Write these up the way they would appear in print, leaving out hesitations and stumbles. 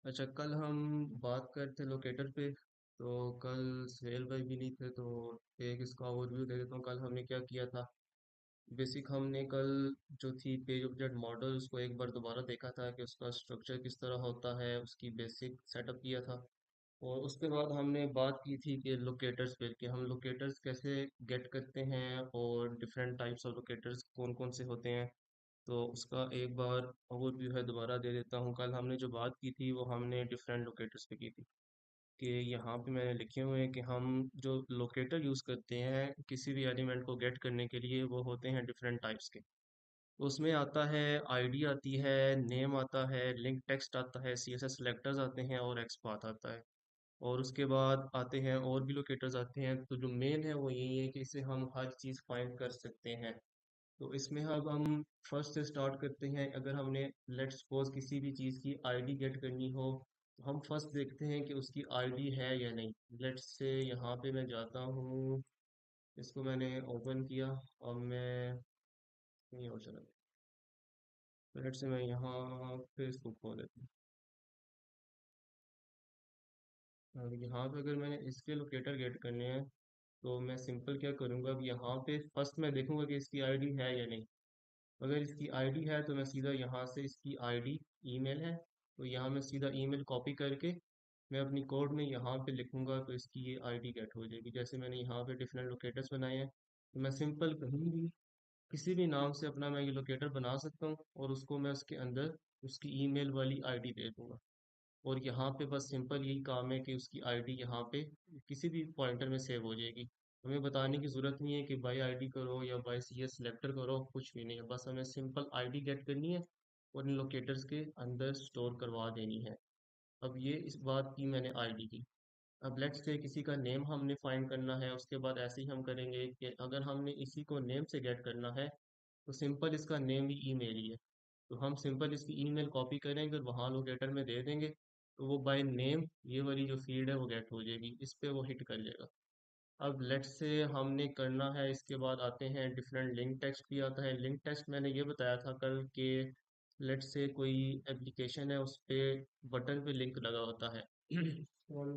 अच्छा, कल हम बात करते लोकेटर पे। तो कल सुहेल भाई भी नहीं थे, तो एक इसका ओवरव्यू दे देता हूँ कल हमने क्या किया था। बेसिक हमने कल जो थी पेज ऑब्जेक्ट मॉडल, उसको एक बार दोबारा देखा था कि उसका स्ट्रक्चर किस तरह होता है, उसकी बेसिक सेटअप किया था। और उसके बाद हमने बात की थी कि लोकेटर्स पे, कि हम लोकेटर्स कैसे गेट करते हैं और डिफरेंट टाइप्स ऑफ लोकेटर्स कौन कौन से होते हैं। तो उसका एक बार ओवरव्यू है दोबारा दे देता हूँ। कल हमने जो बात की थी वो हमने डिफरेंट लोकेटर्स पे की थी। कि यहाँ पे मैंने लिखे हुए हैं कि हम जो लोकेटर यूज़ करते हैं किसी भी एलिमेंट को गेट करने के लिए, वो होते हैं डिफरेंट टाइप्स के। उसमें आता है आईडी, आती है नेम, आता है लिंक टेक्स्ट, आता है सीएसएस सेलेक्टर्स आते हैं और एक्सपाथ आता है। और उसके बाद आते हैं और भी लोकेटर्स आते हैं। तो जो मेन है वो यही है कि इससे हम हर चीज़ फाइंड कर सकते हैं। तो इसमें अब हम फर्स्ट से स्टार्ट करते हैं। अगर हमने लेट्स सपोज किसी भी चीज़ की आईडी गेट करनी हो, तो हम फर्स्ट देखते हैं कि उसकी आईडी है या नहीं। लेट्स से यहाँ पे मैं जाता हूँ, इसको मैंने ओपन किया। अब मैं नहीं हो चला, लेट्स से मैं यहाँ पे इसको खोल लेता हूँ। और यहाँ पे अगर मैंने इसके लोकेटर गेट करने हैं, तो मैं सिंपल क्या करूँगा, अब यहाँ पे फर्स्ट मैं देखूंगा कि इसकी आईडी है या नहीं। अगर इसकी आईडी है तो मैं सीधा यहाँ से इसकी आईडी ईमेल है, तो यहाँ मैं सीधा ईमेल कॉपी करके मैं अपनी कोड में यहाँ पे लिखूंगा, तो इसकी ये आईडी गेट हो जाएगी। जैसे मैंने यहाँ पे डिफरेंट लोकेटर्स बनाए हैं, तो मैं सिंपल कहीं भी किसी भी नाम से अपना मैं ये लोकेटर बना सकता हूँ, और उसको मैं उसके अंदर उसकी ईमेल वाली आईडी दे दूंगा। और यहाँ पे बस सिंपल यही काम है कि उसकी आईडी यहाँ पे किसी भी पॉइंटर में सेव हो जाएगी। हमें बताने की ज़रूरत नहीं है कि बाई आईडी करो या बाई सी एस सेलेक्टर करो, कुछ भी नहीं है। बस हमें सिंपल आईडी गेट करनी है और इन लोकेटर्स के अंदर स्टोर करवा देनी है। अब ये इस बात की मैंने आईडी की। अब लेट्स से किसी का नेम हमने फाइंड करना है, उसके बाद ऐसे ही हम करेंगे कि अगर हमने इसी को नेम से गेट करना है, तो सिंपल इसका नेम भी ईमेल ही है। तो हम सिंपल इसकी ईमेल कॉपी करेंगे और वहाँ लोकेटर में दे देंगे, तो वो बाय नेम ये वाली जो फील्ड है वो गेट हो जाएगी, इस पे वो हिट कर लेगा। अब लेट्स से हमने करना है, इसके बाद आते हैं डिफरेंट लिंक टेक्स्ट भी आता है। लिंक टेक्स्ट मैंने ये बताया था कल के, लेट्स से कोई एप्लीकेशन है, उस पे बटन पे लिंक लगा होता है। और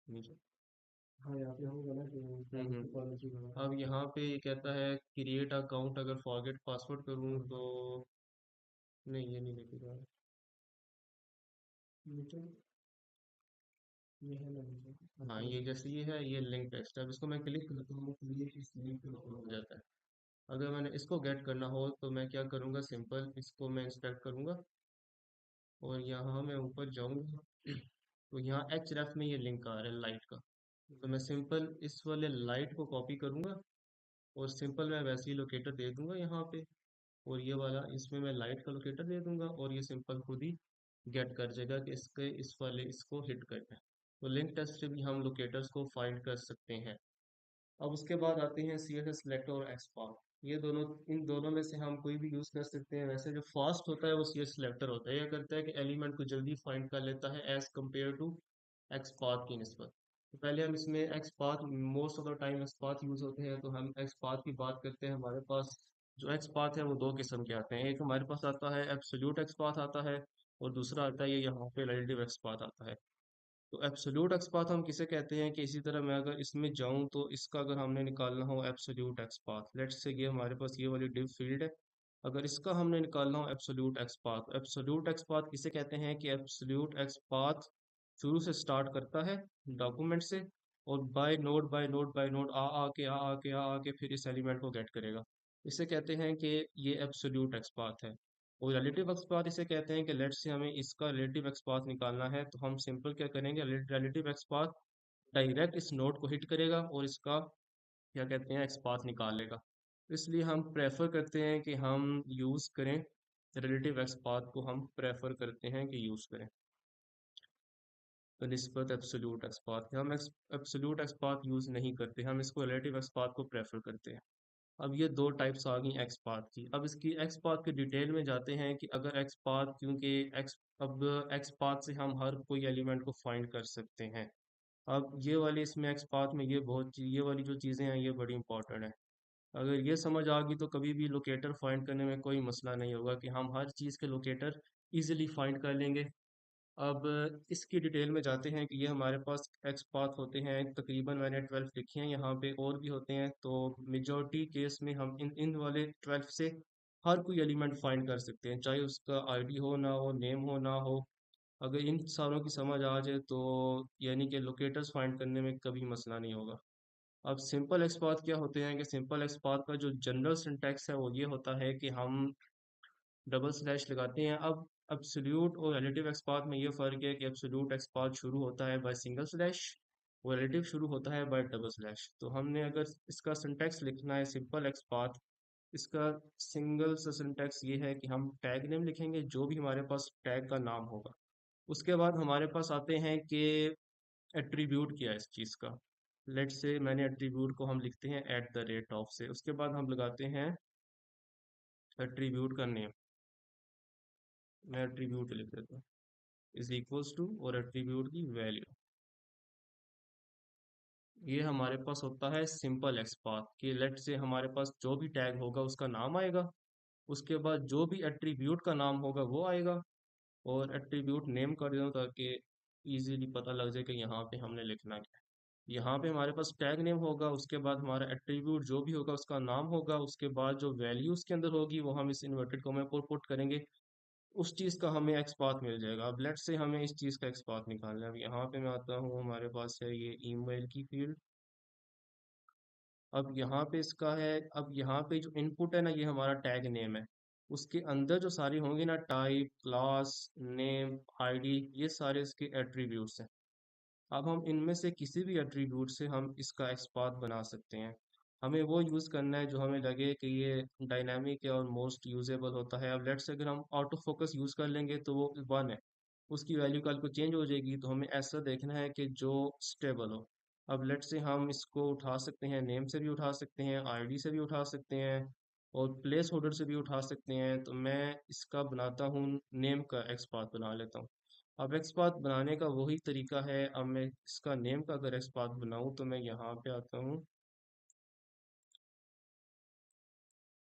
नीचे, अब यहाँ पे ये कहता है क्रिएट अकाउंट, अगर फॉरगेट पासवर्ड करूँ तो नहीं, ये नहीं लिखेगा। हाँ, ये जैसे ये है, ये लिंक टेक्स्ट है। अब इसको मैं क्लिक करता हूँ तो ये इस लिंक पे ओपन हो जाता है। अगर मैंने इसको गेट करना हो तो मैं क्या करूँगा, सिंपल इसको मैं इंस्पेक्ट करूँगा और यहाँ मैं ऊपर जाऊँगा। तो यहाँ एच रेफ में ये लिंक आ रहा है लाइट का, तो मैं सिंपल इस वाले लाइट को कॉपी करूँगा और सिंपल मैं वैसे ही लोकेटर दे दूंगा यहाँ पे। और ये वाला इसमें मैं लाइट का लोकेटर दे दूंगा और ये सिंपल खुद ही गेट कर जाएगा कि इसके इस वाले इसको हिट करना है। तो लिंक टेस्ट से भी हम लोकेटर्स को फाइंड कर सकते हैं। अब उसके बाद आते हैं सी एस एस सेलेक्टर और एक्सपांड। ये दोनों, इन दोनों में से हम कोई भी यूज़ कर सकते हैं। वैसे जो फास्ट होता है वो सी एस सेलेक्टर होता है, यह करता है कि एलिमेंट को जल्दी फाइंड कर लेता है एज कम्पेयर टू एक्सपाथ की निस्बत। तो पहले हम इसमें XPath, most of the time XPath use होते हैं, तो हम एक्सपाथ की बात करते हैं। हमारे पास जो एक्सपाथ है वो दो किस्म के आते हैं। एक हमारे पास आता है एब्सोल्यूट एक्सपाथ आता है, और दूसरा आता है ये यहाँ पे रिलेटिव एक्सपाथ आता है। तो एब्सोल्यूट एक्सपाथ हम किसे कहते हैं, कि इसी तरह मैं अगर इसमें जाऊं तो इसका अगर हमने निकालना हो एब्सोल्यूट एक्सपाथ, लेट्स से ये हमारे पास ये वाली डिव फील्ड है। अगर इसका हमने निकालना हो एब्सोल्यूट एक्सपाथ किसे कहते हैं, कि एब्सोल्यूट एक्सपाथ शुरू से स्टार्ट करता है डॉक्यूमेंट से, और बाय नोड आ आके फिर इस एलिमेंट को गेट करेगा। इसे कहते हैं कि ये एब्सोल्यूट एक्सपाथ है। और रिलेटिव एक्सपाथ इसे कहते हैं कि लेट्स से हमें इसका रिलेटिव एक्सपाथ निकालना है, तो हम सिंपल क्या करेंगे, रिलेटिव एक्सपाथ डायरेक्ट इस नोड को हिट करेगा और इसका क्या कहते हैं एक्सपाथ निकाल लेगा। इसलिए हम प्रेफर करते हैं कि हम यूज़ करें रिलेटिव एक्सपाथ को, हम प्रेफर करते हैं कि यूज़ करें निस्बत एब्सोल्यूट एक्सपाथ के। हम एब्सोल्यूट एक्सपाथ यूज़ नहीं करते, हम इसको रिलेटिव एक्सपाथ को प्रेफर करते हैं। अब ये दो टाइप्स आ गई एक्सपाथ की। अब इसकी एक्सपाथ के डिटेल में जाते हैं कि अगर एक्सपाथ, क्योंकि एक्स अब एक्सपाथ से हम हर कोई एलिमेंट को फाइंड कर सकते हैं। अब ये वाली इसमें एक्सपाथ में ये बहुत ये वाली जो चीज़ें हैं ये बड़ी इंपॉर्टेंट है। अगर ये समझ आ गई तो कभी भी लोकेटर फाइंड करने में कोई मसला नहीं होगा कि हम हर चीज़ के लोकेटर इजीली फाइंड कर लेंगे। अब इसकी डिटेल में जाते हैं कि ये हमारे पास एक्स पाथ होते हैं, तकरीबन मैंने 12 लिखे हैं, यहाँ पे और भी होते हैं, तो मेजॉरिटी केस में हम इन इन वाले 12 से हर कोई एलिमेंट फाइंड कर सकते हैं, चाहे उसका आईडी हो ना हो, नेम हो ना हो। अगर इन सारों की समझ आ जाए तो यानी कि लोकेटर्स फाइंड करने में कभी मसला नहीं होगा। अब सिंपल एक्सपाथ क्या होते हैं कि सिंपल एक्सपाथ का जो जनरल सिंटैक्स है वो ये होता है कि हम डबल स्लैश लगाते हैं। अब एब्सोल्यूट और रिलेटिव एक्सपाथ में ये फ़र्क है कि एब्सोल्यूट एक्सपाथ शुरू होता है बाय सिंगल स्लैश और रिलेटिव शुरू होता है बाय डबल स्लैश। तो हमने अगर इसका सिंटैक्स लिखना है सिंपल एक्सपाथ, इसका सिंगल सा सिंटैक्स ये है कि हम टैग नेम लिखेंगे जो भी हमारे पास टैग का नाम होगा। उसके बाद हमारे पास आते हैं कि एट्रीब्यूट क्या है इस चीज़ का। लेट से मैंने एट्रीब्यूट को हम लिखते हैं एट द रेट ऑफ से, उसके बाद हम लगाते हैं एट्रीब्यूट का नेम। मैं एट्रीब्यूट लिख देता हूँ इज इक्वल्स टू और एट्रीब्यूट की वैल्यू। ये हमारे पास होता है सिंपल एक्सपाथ कि लेट से हमारे पास जो भी टैग होगा उसका नाम आएगा, उसके बाद जो भी एट्रीब्यूट का नाम होगा वो आएगा, और एट्रीब्यूट नेम कर देता हूँ ताकि इजीली पता लग जाए कि यहाँ पे हमने लिखना क्या है। यहाँ पे हमारे पास टैग नेम होगा, उसके बाद हमारा एट्रीब्यूट जो भी होगा उसका नाम होगा, उसके बाद जो वैल्यू उसके अंदर होगी वो हम इस इन्वर्टेड कॉमा पर पुट करेंगे, उस चीज़ का हमें एक्सपाथ मिल जाएगा। अब लेट से हमें इस चीज़ का एक्सपाथ निकालना है। अब यहाँ पे मैं आता हूँ, हमारे पास है ये ईमेल की फील्ड। अब यहाँ पे इसका है, अब यहाँ पे जो इनपुट है ना ये हमारा टैग नेम है, उसके अंदर जो सारी होंगी ना टाइप क्लास नेम आईडी ये सारे इसके एट्रीब्यूट्स हैं। अब हम इनमें से किसी भी एट्रीब्यूट से हम इसका एक्सपाथ बना सकते हैं। हमें वो यूज़ करना है जो हमें लगे कि ये डायनामिक है और मोस्ट यूजेबल होता है। अब लेट्स अगर हम ऑटो फोकस यूज़ कर लेंगे तो वो 1 है, उसकी वैल्यू कल को चेंज हो जाएगी, तो हमें ऐसा देखना है कि जो स्टेबल हो। अब लेट्स से हम इसको उठा सकते हैं, नेम से भी उठा सकते हैं, आईडी से भी उठा सकते हैं और प्लेस होल्डर से भी उठा सकते हैं। तो मैं इसका बनाता हूँ, नेम का एक्सपाथ बना लेता हूँ। अब एक्सपाथ बनाने का वही तरीका है। अब मैं इसका नेम का अगर एक्सपाथ बनाऊं तो मैं यहाँ पे आता हूँ।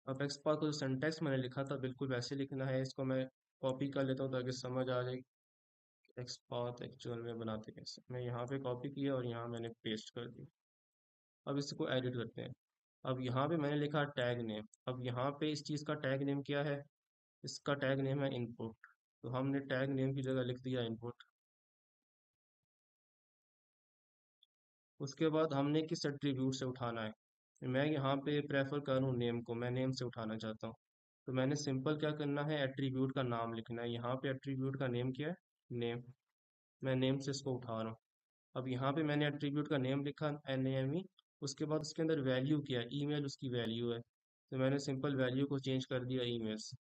अब एक्सपाथ को जो सिंटैक्स मैंने लिखा था बिल्कुल वैसे लिखना है, इसको मैं कॉपी कर लेता हूँ ताकि समझ आ जाए एक्सपाथ एक्चुअल में बनाते कैसे। मैं यहाँ पे कॉपी किया और यहाँ मैंने पेस्ट कर दिया। अब इसको एडिट करते हैं। अब यहाँ पे मैंने लिखा टैग नेम, अब यहाँ पे इस चीज़ का टैग नेम क्या है, इसका टैग नेम है इनपुट, तो हमने टैग नेम की जगह लिख दिया इनपुट। उसके बाद हमने किस एट्रीब्यूट से उठाना है, मैं यहाँ पे प्रेफर करूँ नेम को, मैं नेम से उठाना चाहता हूँ। तो मैंने सिंपल क्या करना है, एट्रीब्यूट का नाम लिखना है। यहाँ पे एट्रीब्यूट का नेम क्या है, नेम। मैं नेम से इसको उठा रहा हूँ। अब यहाँ पे मैंने एट्रीब्यूट का नेम लिखा NAME, उसके बाद उसके अंदर वैल्यू क्या है, ईमेल उसकी वैल्यू है, तो मैंने सिंपल वैल्यू को चेंज कर दिया ईमेल से।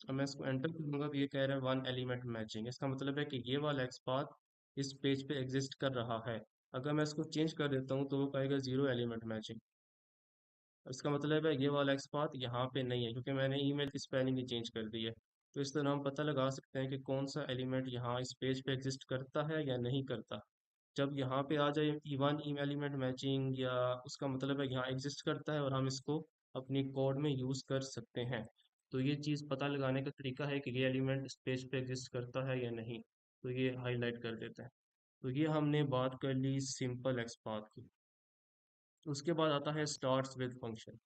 अब मैं इसको एंटर करूंगा तो ये कह रहा है 1 एलिमेंट मैचिंग, इसका मतलब है कि ये वाला एक्सपाथ इस पेज पे एग्जिस्ट कर रहा है। अगर मैं इसको चेंज कर देता हूँ तो वो कहेगा 0 एलिमेंट मैचिंग, इसका मतलब है ये वाला एक्सपाथ यहाँ पे नहीं है क्योंकि मैंने ईमेल की स्पेलिंग ही चेंज कर दी है। तो इस तरह हम पता लगा सकते हैं कि कौन सा एलिमेंट यहाँ इस पेज पे एग्जिस्ट करता है या नहीं करता। जब यहाँ पे आ जाए इवन एलिमेंट मैचिंग, या उसका मतलब है यहाँ एग्जिस्ट करता है और हम इसको अपनी कोड में यूज़ कर सकते हैं। तो ये चीज़ पता लगाने का तरीका है कि ये एलिमेंट इस पेज पे एग्जिस्ट करता है या नहीं, तो ये हाईलाइट कर देता है। तो ये हमने बात कर ली सिंपल एक्सपाथ की। उसके बाद आता है स्टार्ट्स विद फंक्शन।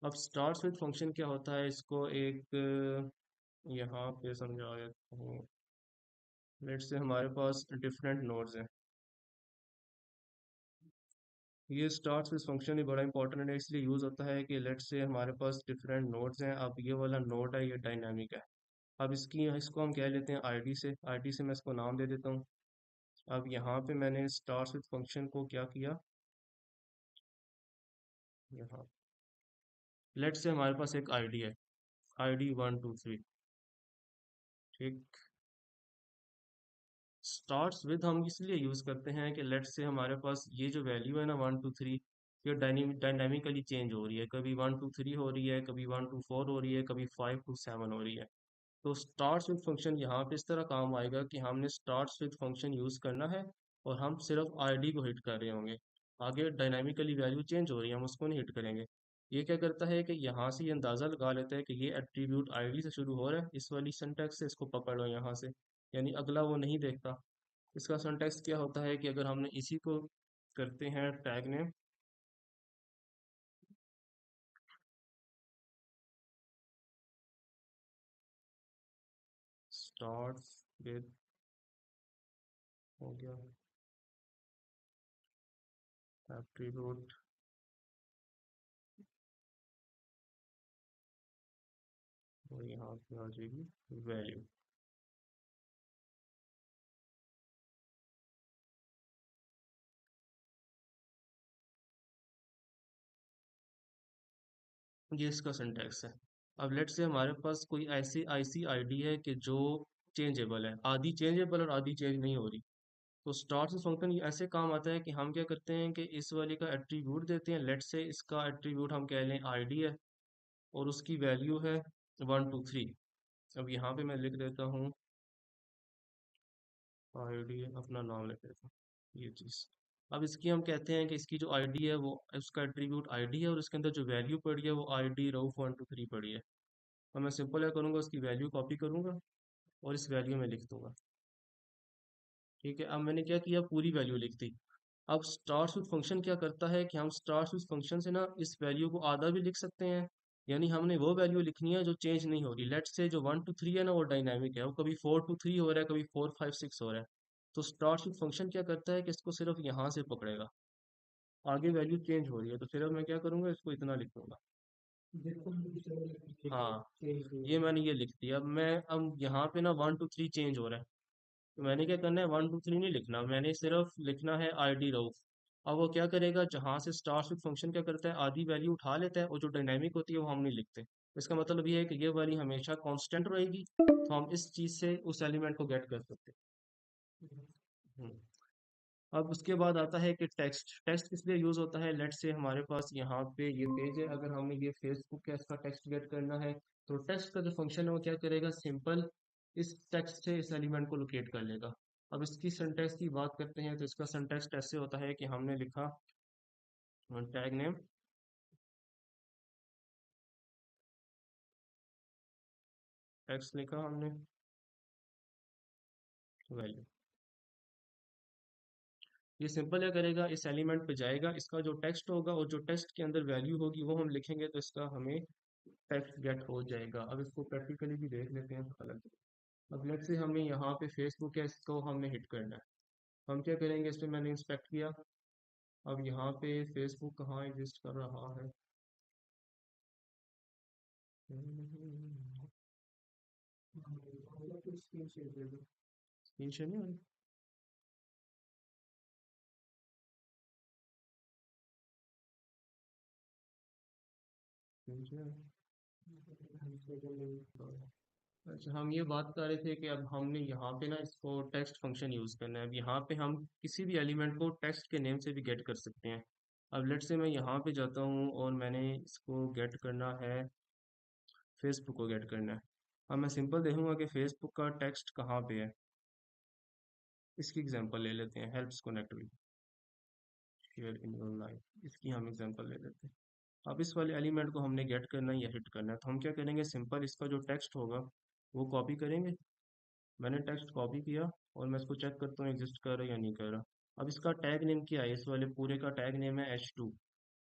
अब स्टार्ट्स विद फंक्शन क्या होता है, इसको एक यहाँ पे समझा देता हूँ। लेट्स से हमारे पास डिफरेंट नोड्स हैं, ये स्टार्ट्स विद फंक्शन ही बड़ा इंपॉर्टेंट है, इसलिए यूज़ होता है कि लेट्स से हमारे पास डिफरेंट नोड्स हैं। अब ये वाला नोड है ये डायनामिक है। अब इसको हम कह लेते हैं आईडी से, आईडी से मैं इसको नाम दे देता हूँ। अब यहाँ पे मैंने स्टार्ट्स विद फंक्शन को क्या किया, यहाँ लेट्स से हमारे पास एक आईडी है, आईडी 123, ठीक। स्टार्ट्स विद हम इसलिए यूज़ करते हैं कि लेट्स से हमारे पास ये जो वैल्यू है ना 123, ये डायनामिकली चेंज हो रही है, कभी 123 हो रही है, कभी 124 हो रही है, कभी 527 हो रही है। तो स्टार्ट्स विद फंक्शन यहाँ पे इस तरह काम आएगा कि हमने स्टार्ट्स विद फंक्शन यूज़ करना है और हम सिर्फ आईडी को हिट कर रहे होंगे। आगे डायनामिकली वैल्यू चेंज हो रही है, हम उसको नहीं हिट करेंगे। ये क्या करता है कि यहाँ से ये अंदाज़ा लगा लेता है कि ये एट्रीब्यूट आईडी से शुरू हो रहा है, इस वाली सिंटैक्स से इसको पकड़ लो यहाँ से, यानी अगला वो नहीं देखता। इसका सिंटैक्स क्या होता है कि अगर हमने इसी को करते हैं टैग नेम स्टार्ट्स विद, हो गया एट्रीब्यूट, और यहाँ पे आ जाएगी वैल्यू। ये इसका सिंटैक्स है। अब लेट से हमारे पास कोई ऐसी आईसी आईडी है कि जो चेंजेबल है, आधी चेंजेबल और आधी चेंज नहीं हो रही। तो स्टार से फंक्शन ये ऐसे काम आता है कि हम क्या करते हैं कि इस वाले का एट्रीब्यूट देते हैं। लेट से इसका एट्रीब्यूट हम कह लें आईडी है और उसकी वैल्यू है 1 2 3। अब यहाँ पे मैं लिख देता हूँ आईडी, अपना नाम लिख देता हूँ, ये चीज़। अब इसकी हम कहते हैं कि इसकी जो आईडी है वो, उसका एट्रीब्यूट आईडी है और उसके अंदर जो वैल्यू पड़ी है वो आईडी रऊफ 1 2 3 पड़ी है। अब मैं सिंपल क्या करूँगा, उसकी वैल्यू कॉपी करूँगा और इस वैल्यू में लिख दूंगा। ठीक है, अब मैंने क्या किया, पूरी वैल्यू लिख दी। अब स्टार सूट फंक्शन क्या करता है कि हम स्टार सूट फंक्शन से ना इस वैल्यू को आधा भी लिख सकते हैं, यानी हमने वो वैल्यू लिखनी है जो चेंज नहीं हो रही। लेट से जो 1 2 3 है ना वो डायनामिक है, वो कभी 4 2 3 हो रहा है, कभी 4 5 6 हो रहा है। तो स्टार सूट फंक्शन क्या करता है कि इसको सिर्फ यहाँ से पकड़ेगा, आगे वैल्यू चेंज हो रही है तो फिर अब मैं क्या करूँगा, इसको इतना लिख दूंगा। हाँ, ये मैंने ये लिख दिया। अब यहाँ पे ना 1 2 3 चेंज हो रहा है, तो मैंने क्या करना है, 1 2 3 नहीं लिखना, मैंने सिर्फ लिखना है आईडी रऊफ। अब वो क्या करेगा, जहाँ से स्टार स्विच फंक्शन क्या करता है, आधी वैल्यू उठा लेता है और जो डायनामिक होती है वो हम नहीं लिखते। इसका मतलब ये है कि ये वाली हमेशा कांस्टेंट रहेगी, तो हम इस चीज़ से उस एलिमेंट को गेट कर सकते हैं। अब उसके बाद आता है कि टेक्स्ट। टेक्स्ट किस लिए यूज़ होता है, लेट से हमारे पास यहाँ पे ये पेज है, अगर हमें ये फेसबुक का इसका टेक्स्ट गेट करना है, तो टेक्स्ट का जो फंक्शन है वो क्या करेगा, सिंपल इस टेक्स्ट से इस एलिमेंट को लोकेट कर लेगा। अब इसकी सिंटैक्स की बात करते हैं तो इसका सिंटैक्स ऐसे होता है कि हमने लिखा टैग नेम, टेक्स्ट लिखा हमने, वैल्यू। ये सिंपल क्या करेगा, इस एलिमेंट पे जाएगा, इसका जो टेक्स्ट होगा और जो टेक्स्ट के अंदर वैल्यू होगी वो हम लिखेंगे तो इसका हमें टेक्स्ट गेट हो जाएगा। अब इसको प्रैक्टिकली भी देख लेते हैं, पता लग जाएगा। अब लेट्स से हमें यहाँ पे फेसबुक है, इसको हमने हिट करना है। हम क्या करेंगे, इस पे मैंने इंस्पेक्ट किया। अब यहाँ पे फेसबुक कहाँ एग्जिस्ट कर रहा है, स्क्रीन शेयर दे दो, स्क्रीन शेयर नहीं हो रही, स्क्रीन शेयर। अच्छा, हम ये बात कर रहे थे कि अब हमने यहाँ पे ना इसको टेक्स्ट फंक्शन यूज़ करना है। अब यहाँ पे हम किसी भी एलिमेंट को टेक्स्ट के नेम से भी गेट कर सकते हैं। अब लेट से मैं यहाँ पे जाता हूँ और मैंने इसको गेट करना है, फेसबुक को गेट करना है। अब मैं सिंपल देखूंगा कि फेसबुक का टेक्स्ट कहाँ पे है। इसकी एग्जांपल ले लेते हैं, helps connect with share in your life, इसकी हम एग्जांपल ले लेते हैं। अब इस वाले एलिमेंट को हमने गेट करना है या हिट करना है, तो हम क्या करेंगे, सिंपल इसका जो टेक्स्ट होगा वो कॉपी करेंगे। मैंने टेक्स्ट कॉपी किया और मैं इसको चेक करता हूँ एग्जिस्ट कर रहा है या नहीं कर रहा। अब इसका टैग नेम क्या है, इस वाले पूरे का टैग नेम है H2।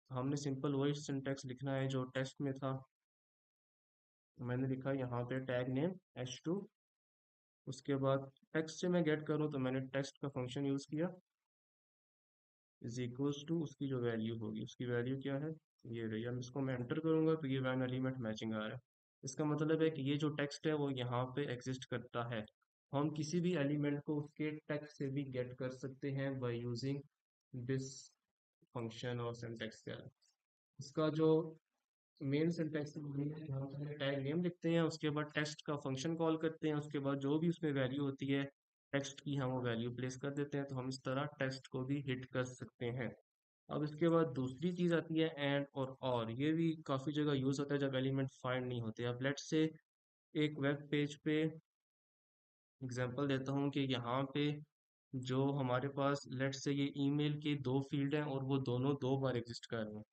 हमने सिंपल वही सिंटेक्स लिखना है जो टेक्स्ट में था। मैंने लिखा यहाँ पे टैग नेम H2। उसके बाद टेक्स्ट से मैं गेट करूँ तो मैंने टेक्स्ट का फंक्शन यूज़ किया, इज इक्वल्स टू उसकी जो वैल्यू होगी, उसकी वैल्यू क्या है, ये रही। अब इसको मैं एंटर करूंगा तो ये वैन एलिमेंट मैचिंग आ रहा है। इसका मतलब है कि ये जो टेक्स्ट है वो यहाँ पे एग्जिस्ट करता है। हम किसी भी एलिमेंट को उसके टेक्स्ट से भी गेट कर सकते हैं बाय यूजिंग दिस फंक्शन और सिंटेक्स का। इसका जो मेन सिंटेक्स है, यहाँ पे टैग नेम लिखते हैं, उसके बाद टेक्स्ट का फंक्शन कॉल करते हैं, उसके बाद जो भी उसमें वैल्यू होती है टेक्स्ट की हम वो वैल्यू प्लेस कर देते हैं, तो हम इस तरह टेक्स्ट को भी हिट कर सकते हैं। अब इसके बाद दूसरी चीज़ आती है एंड और ये भी काफ़ी जगह यूज़ होता है जब एलिमेंट फाइंड नहीं होते। अब लेट्स से एक वेब पेज पे एग्जांपल देता हूँ कि यहाँ पे जो हमारे पास लेट से ये ईमेल के दो फील्ड हैं और वो दोनों दो बार एग्जिस्ट कर रहे हैं।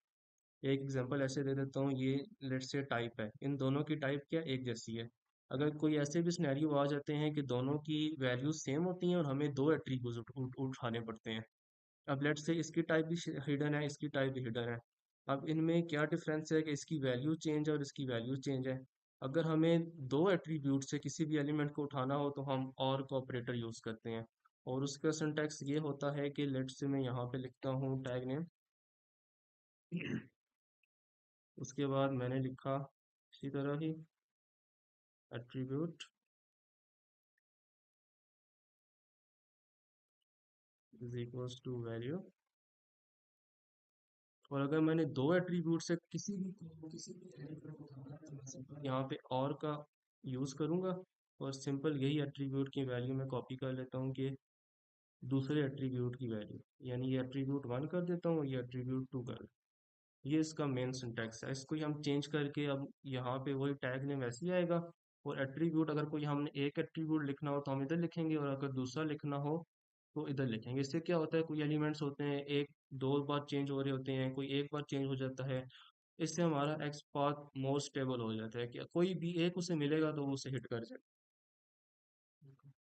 एक एग्जांपल ऐसे दे देता हूँ, ये लेट से टाइप है, इन दोनों की टाइप क्या एक जैसी है। अगर कोई ऐसे भी सिनेरियो आ जाते हैं कि दोनों की वैल्यूज सेम होती हैं और हमें दो एट्रीब्यूट उठाने पड़ते हैं। अब लेट से इसकी टाइप भी हिडन है, इसकी टाइप भी हिडन है। अब इनमें क्या डिफरेंस है कि इसकी वैल्यू चेंज है और इसकी वैल्यू चेंज है। अगर हमें दो एट्रीब्यूट से किसी भी एलिमेंट को उठाना हो तो हम और को ऑपरेटर यूज करते हैं। और उसका सिंटैक्स ये होता है कि लेट से मैं यहाँ पे लिखता हूँ टैग नेम, उसके बाद मैंने लिखा इसी तरह ही attribute is equals to value. और अगर मैंने दो एट्रीब्यूट से किसी भी एलिमेंट को उठाना है तो मैं सिंपल यहाँ पे और का यूज़ करूँगा और सिंपल यही एट्रीब्यूट की वैल्यू मैं कॉपी कर लेता हूँ कि दूसरे एट्रीब्यूट की वैल्यू, यानी ये एट्रीब्यूट वन कर देता हूँ, ये एट्रीब्यूट टू कर। ये इसका मेन सिंटैक्स है। इसको ही हम चेंज करके अब यहाँ पे वही टैग नेम वैसे ही आएगा। और एट्रीब्यूट अगर कोई हमने एक एट्रीब्यूट लिखना हो तो हम इधर लिखेंगे और अगर दूसरा लिखना हो तो इधर लिखेंगे। इससे क्या होता है, कोई एलिमेंट्स होते हैं एक दो बार चेंज हो रहे होते हैं, कोई एक बार चेंज हो जाता है। इससे हमारा एक्स पाथ मोर स्टेबल हो जाता है कि कोई भी एक उसे मिलेगा तो वो उसे हिट कर जाए।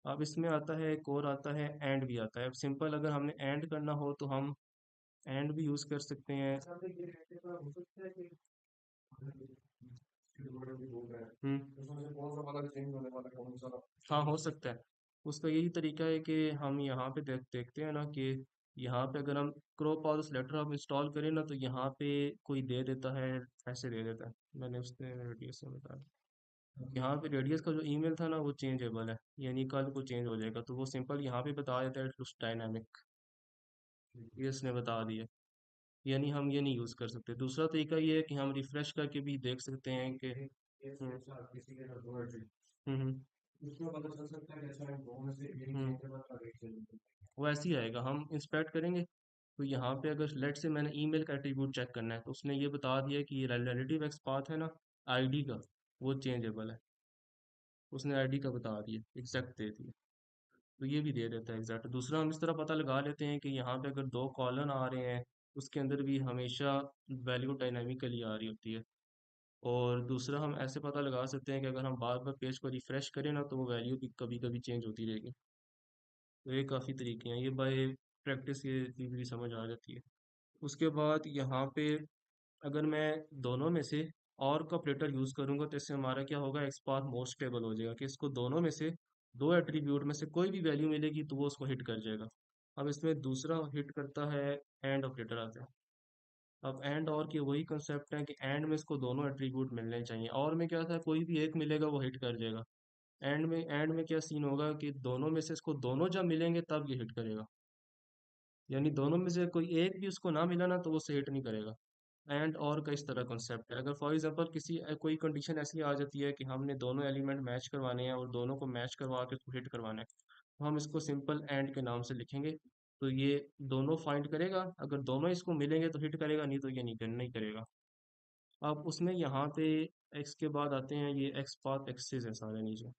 अब इसमें आता है एक और आता है एंड भी आता है। अब सिंपल अगर हमने एंड करना हो तो हम एंड भी यूज कर सकते हैं। हाँ, हो सकता है। उसका यही तरीका है कि हम यहाँ पे देखते हैं ना कि यहाँ पे अगर हम क्रॉप और उस लेटर हम इंस्टॉल करें ना तो यहाँ पे कोई दे देता है, ऐसे दे देता है। मैंने उसने रेडियस में बता दिया। यहाँ पे रेडियस का जो ईमेल था ना वो चेंजेबल है, यानी कल को चेंज हो जाएगा, तो वो सिंपल यहाँ पे बता देता है उस डायनामिक, ये इसने बता दिया। यानी हम ये नहीं यूज़ कर सकते। दूसरा तरीका ये है कि हम रिफ्रेश करके भी देख सकते हैं कि हम्म, वो ऐसे ही आएगा। हम इंस्पेक्ट करेंगे तो यहाँ पे अगर लेट से मैंने ईमेल का एट्रीब्यूट चेक करना है तो उसने ये बता दिया कि ये रिलेटिव एक्स पाथ है ना आईडी का, वो चेंजेबल है। उसने आईडी का बता दिया, एग्जैक्ट दे दिया। तो ये भी दे देता है एग्जैक्ट। दूसरा हम इस तरह पता लगा लेते हैं कि यहाँ पे अगर दो कॉलन आ रहे हैं उसके अंदर भी हमेशा वैल्यू डायनामिकली आ रही होती है। और दूसरा हम ऐसे पता लगा सकते हैं कि अगर हम बार बार पेज को रिफ्रेश करें ना तो वो वैल्यू भी कभी कभी चेंज होती रहेगी। तो ये काफ़ी तरीके हैं, ये बाय प्रैक्टिस ये चीज़ भी समझ आ जाती है। उसके बाद यहाँ पे अगर मैं दोनों में से और का ऑपरेटर यूज़ करूँगा तो इससे हमारा क्या होगा, एक्स पाथ मोर स्टेबल हो जाएगा कि इसको दोनों में से दो एट्रीब्यूट में से कोई भी वैल्यू मिलेगी तो वो उसको हिट कर जाएगा। अब इसमें दूसरा हिट करता है एंड ऑपरेटर आता है। अब एंड और की वही कंसेप्ट है कि एंड में इसको दोनों एट्रीब्यूट मिलने चाहिए, और में क्या था कोई भी एक मिलेगा वो हिट कर जाएगा। एंड में क्या सीन होगा कि दोनों में से इसको दोनों जब मिलेंगे तब ये हिट करेगा। यानी दोनों में से कोई एक भी उसको ना मिला ना तो वो से हिट नहीं करेगा। एंड और का इस तरह कॉन्सेप्ट है। अगर फॉर एग्जांपल कोई कंडीशन ऐसी आ जाती है कि हमने दोनों एलिमेंट मैच करवाने हैं और दोनों को मैच करवा के उसको हिट करवाना है तो हम इसको सिंपल एंड के नाम से लिखेंगे। तो ये दोनों फाइंड करेगा, अगर दोनों इसको मिलेंगे तो हिट करेगा, नहीं तो ये नहीं करेगा। अब उसमें यहाँ पे एक्स के बाद आते हैं ये एक्स पाथ एक्सेस है सारे नीचे।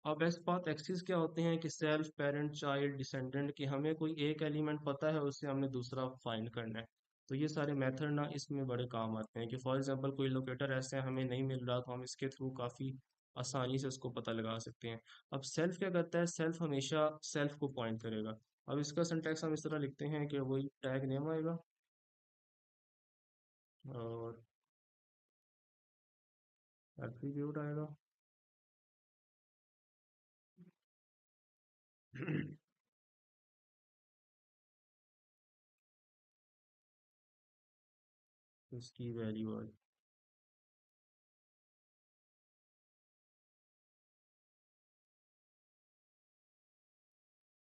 अब एक्स पाथ एक्सेस क्या होते हैं कि सेल्फ पेरेंट चाइल्ड डिसेंडेंट कि हमें कोई एक एलिमेंट पता है उससे हमने दूसरा फाइंड करना है। तो ये सारे मेथड ना इसमें बड़े काम आते हैं कि फॉर एग्जांपल कोई लोकेटर ऐसे हमें नहीं मिल रहा तो हम इसके थ्रू काफ़ी आसानी से उसको पता लगा सकते हैं। अब सेल्फ क्या करता है, सेल्फ हमेशा सेल्फ को पॉइंट करेगा। अब इसका सिंटैक्स हम इस तरह लिखते हैं कि वही टैग नेम आएगा और एट्रीब्यूट आएगा। उसकी वैल्यू आएगी।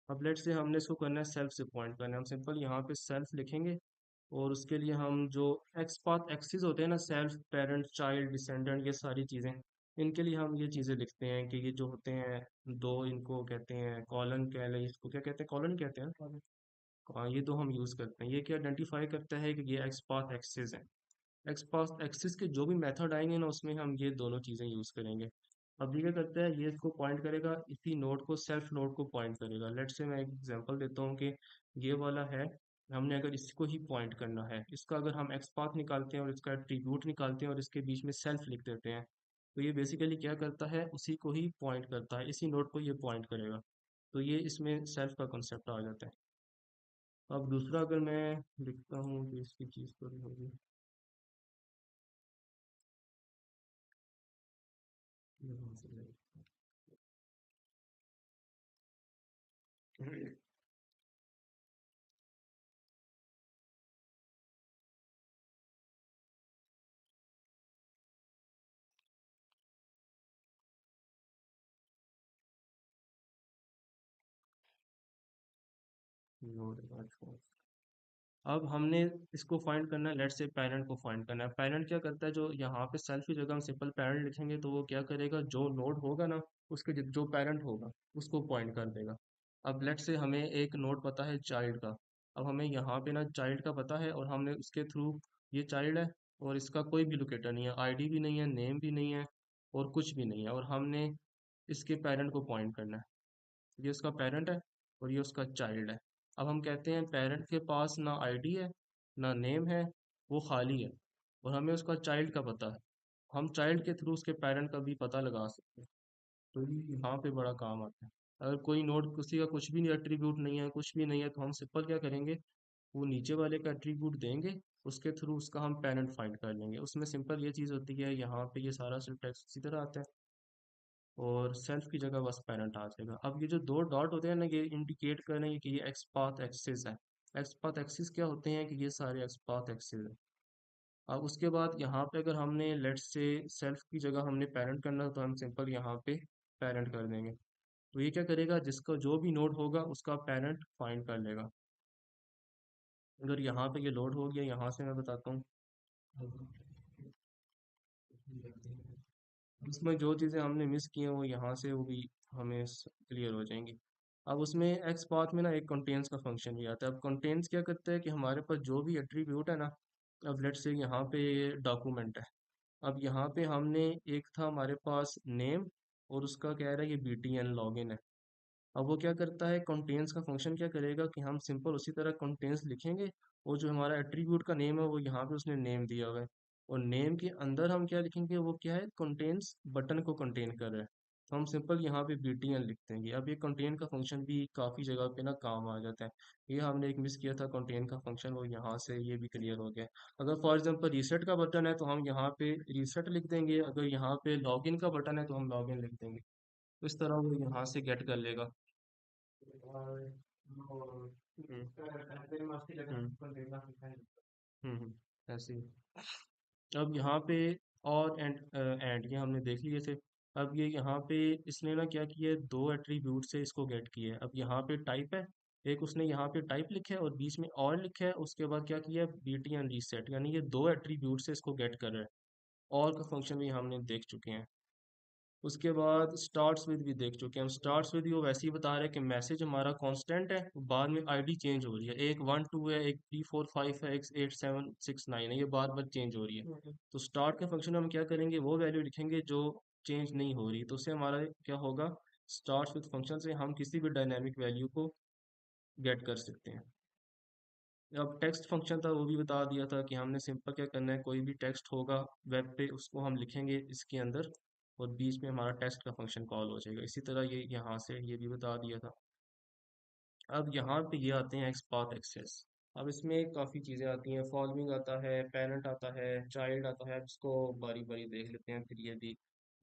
अब लेट से हमने इसको करना है सेल्फ से पॉइंट करना है, हम सिंपल यहाँ पे सेल्फ लिखेंगे। और उसके लिए हम जो एक्स पाथ एक्सिस होते हैं ना, सेल्फ पेरेंट चाइल्ड डिसेंडेंट ये सारी चीज़ें, इनके लिए हम ये चीज़ें लिखते हैं कि ये जो होते हैं दो, इनको कहते हैं कॉलन, कह लें इसको क्या कहते हैं, कॉलन कहते हैं ना। हाँ, ये दो हम यूज़ करते हैं। ये क्या आइडेंटिफाई करता है कि ये एक्स पाथ एक्सिस है। एक्सपास एक्सिस के जो भी मेथड आएंगे ना उसमें हम ये दोनों चीज़ें यूज़ करेंगे। अब ये क्या करता है, ये इसको पॉइंट करेगा, इसी नोड को सेल्फ नोड को पॉइंट करेगा। लेट से मैं एक एग्जांपल देता हूँ कि ये वाला है, हमने अगर इसको ही पॉइंट करना है, इसका अगर हम एक्सपाथ निकालते हैं और इसका एट्रीब्यूट निकालते हैं और इसके बीच में सेल्फ लिख देते हैं, तो ये बेसिकली क्या करता है, उसी को ही पॉइंट करता है, इसी नोड को ये पॉइंट करेगा। तो ये इसमें सेल्फ का कंसेप्ट आ जाता है। अब दूसरा अगर मैं लिखता हूँ तो इसकी चीज़ तो होगी, यहाँ से नोड। अब हमने इसको फाइंड करना है, लेट से पेरेंट को फाइंड करना है। पेरेंट क्या करता है, जो यहाँ पे सेल्फ की जगह हम सिंपल पेरेंट लिखेंगे तो वो क्या करेगा, जो नोड होगा ना उसके जो पेरेंट होगा उसको पॉइंट कर देगा। अब लेट से हमें एक नोड पता है चाइल्ड का, अब हमें यहाँ पे ना चाइल्ड का पता है और हमने उसके थ्रू, ये चाइल्ड है और इसका कोई भी लोकेटर नहीं है, आईडी भी नहीं है, नेम भी नहीं है और कुछ भी नहीं है, और हमने इसके पेरेंट को पॉइंट करना है। ये उसका पेरेंट है और ये उसका चाइल्ड है। अब हम कहते हैं पेरेंट के पास ना आईडी है ना नेम है, वो खाली है, और हमें उसका चाइल्ड का पता है। हम चाइल्ड के थ्रू उसके पेरेंट का भी पता लगा सकते हैं। तो ये यहाँ पे बड़ा काम आता है। अगर कोई नोड किसी का कुछ भी नहीं, एट्रीब्यूट नहीं है, कुछ भी नहीं है, तो हम सिंपल क्या करेंगे, वो नीचे वाले का एट्रीब्यूट देंगे, उसके थ्रू उसका हम पेरेंट फाइंड कर लेंगे। उसमें सिंपल ये चीज़ होती है, यहाँ पे ये सारा सिंटैक्स इसी तरह आता है और सेल्फ की जगह बस पेरेंट आ जाएगा। अब ये जो दो डॉट होते हैं ना, ये इंडिकेट कर रहे हैं कि ये एक्सपाथ एक्सिस है। एक्सपाथ एक्सिस क्या होते हैं कि ये सारे एक्सपाथ एक्सिस है। अब उसके बाद यहाँ पे अगर हमने लेट से सेल्फ की जगह हमने पेरेंट करना है, तो हम सिंपल यहाँ पे पेरेंट कर देंगे। तो ये क्या करेगा, जिसका जो भी नोड होगा उसका पेरेंट फाइंड कर लेगा। अगर यहाँ पे ये लोड हो गया, यहाँ से मैं बताता हूँ उसमें जो चीज़ें हमने मिस की हैं वो यहाँ से वो भी हमें क्लियर हो जाएंगी। अब उसमें एक्स पाथ में ना एक कंटेंट्स का फंक्शन भी आता है। अब कंटेंट्स क्या करता है कि हमारे पास जो भी एट्रीब्यूट है ना, अब लेट्स से यहाँ पे डॉक्यूमेंट है, अब यहाँ पे हमने एक था हमारे पास नेम और उसका कह रहा है ये BTN लॉगिन है। अब वो क्या करता है, कंटेंट्स का फंक्शन क्या करेगा कि हम सिंपल उसी तरह कंटेंट्स लिखेंगे, और जो हमारा एट्रीब्यूट का नेम है वो यहाँ पे उसने नेम दिया हुआ है, और नेम के अंदर हम क्या लिखेंगे, वो क्या है, कंटेंट्स बटन को कंटेन कर रहा है। तो हम सिंपल यहाँ पे BTN लिख देंगे। अब ये कंटेन का फंक्शन भी काफ़ी जगह पे ना काम आ जाता है। ये हमने एक मिस किया था कंटेन का फंक्शन, वो यहाँ से ये भी क्लियर हो गया। अगर फॉर एग्जांपल रीसेट का बटन है तो हम यहाँ पे रीसेट लिख देंगे, अगर यहाँ पे लॉगिन का बटन है तो हम लॉगिन लिख देंगे। तो इस तरह वो यहाँ से गेट कर लेगा। ऐसे ही। अब यहाँ पे और एंड ये हमने देख लिए थे। अब ये यहाँ पे इसने ना क्या किया है, दो एट्रीब्यूट से इसको गेट किया है। अब यहाँ पे टाइप है, एक उसने यहाँ पे टाइप लिखा है और बीच में और लिखा है, उसके बाद क्या किया है, BTN रीसेट, यानी ये दो एट्रीब्यूट से इसको गेट कर रहा है। और का फंक्शन भी हमने देख चुके हैं। उसके बाद स्टार्ट्स विद भी देख चुके हैं हम। स्टार्ट्स विद वो वैसे ही बता रहे हैं कि मैसेज हमारा कांस्टेंट है, बाद में आईडी चेंज हो रही है, एक 1 2 है, एक 3 4 5 है, एक 8 7 6 9 है, ये बार बार चेंज हो रही है। तो स्टार्ट के फंक्शन में हम क्या करेंगे, वो वैल्यू लिखेंगे जो चेंज नहीं हो रही, तो उससे हमारा क्या होगा, स्टार्ट विद फंक्शन से हम किसी भी डायनेमिक वैल्यू को गेट कर सकते हैं। अब टेक्स्ट फंक्शन था वो भी बता दिया था कि हमने सिंपल क्या करना है, कोई भी टेक्स्ट होगा वेब पे उसको हम लिखेंगे इसके अंदर, और बीच में हमारा टेक्स्ट का फंक्शन कॉल हो जाएगा। इसी तरह ये यहाँ से ये भी बता दिया था। अब यहाँ पे ये आते हैं एक्सपाथ एक्सेस। अब इसमें काफ़ी चीज़ें आती हैं, फॉलोइंग आता है, पेरेंट आता है, चाइल्ड आता है। अब इसको बारी बारी देख लेते हैं, फिर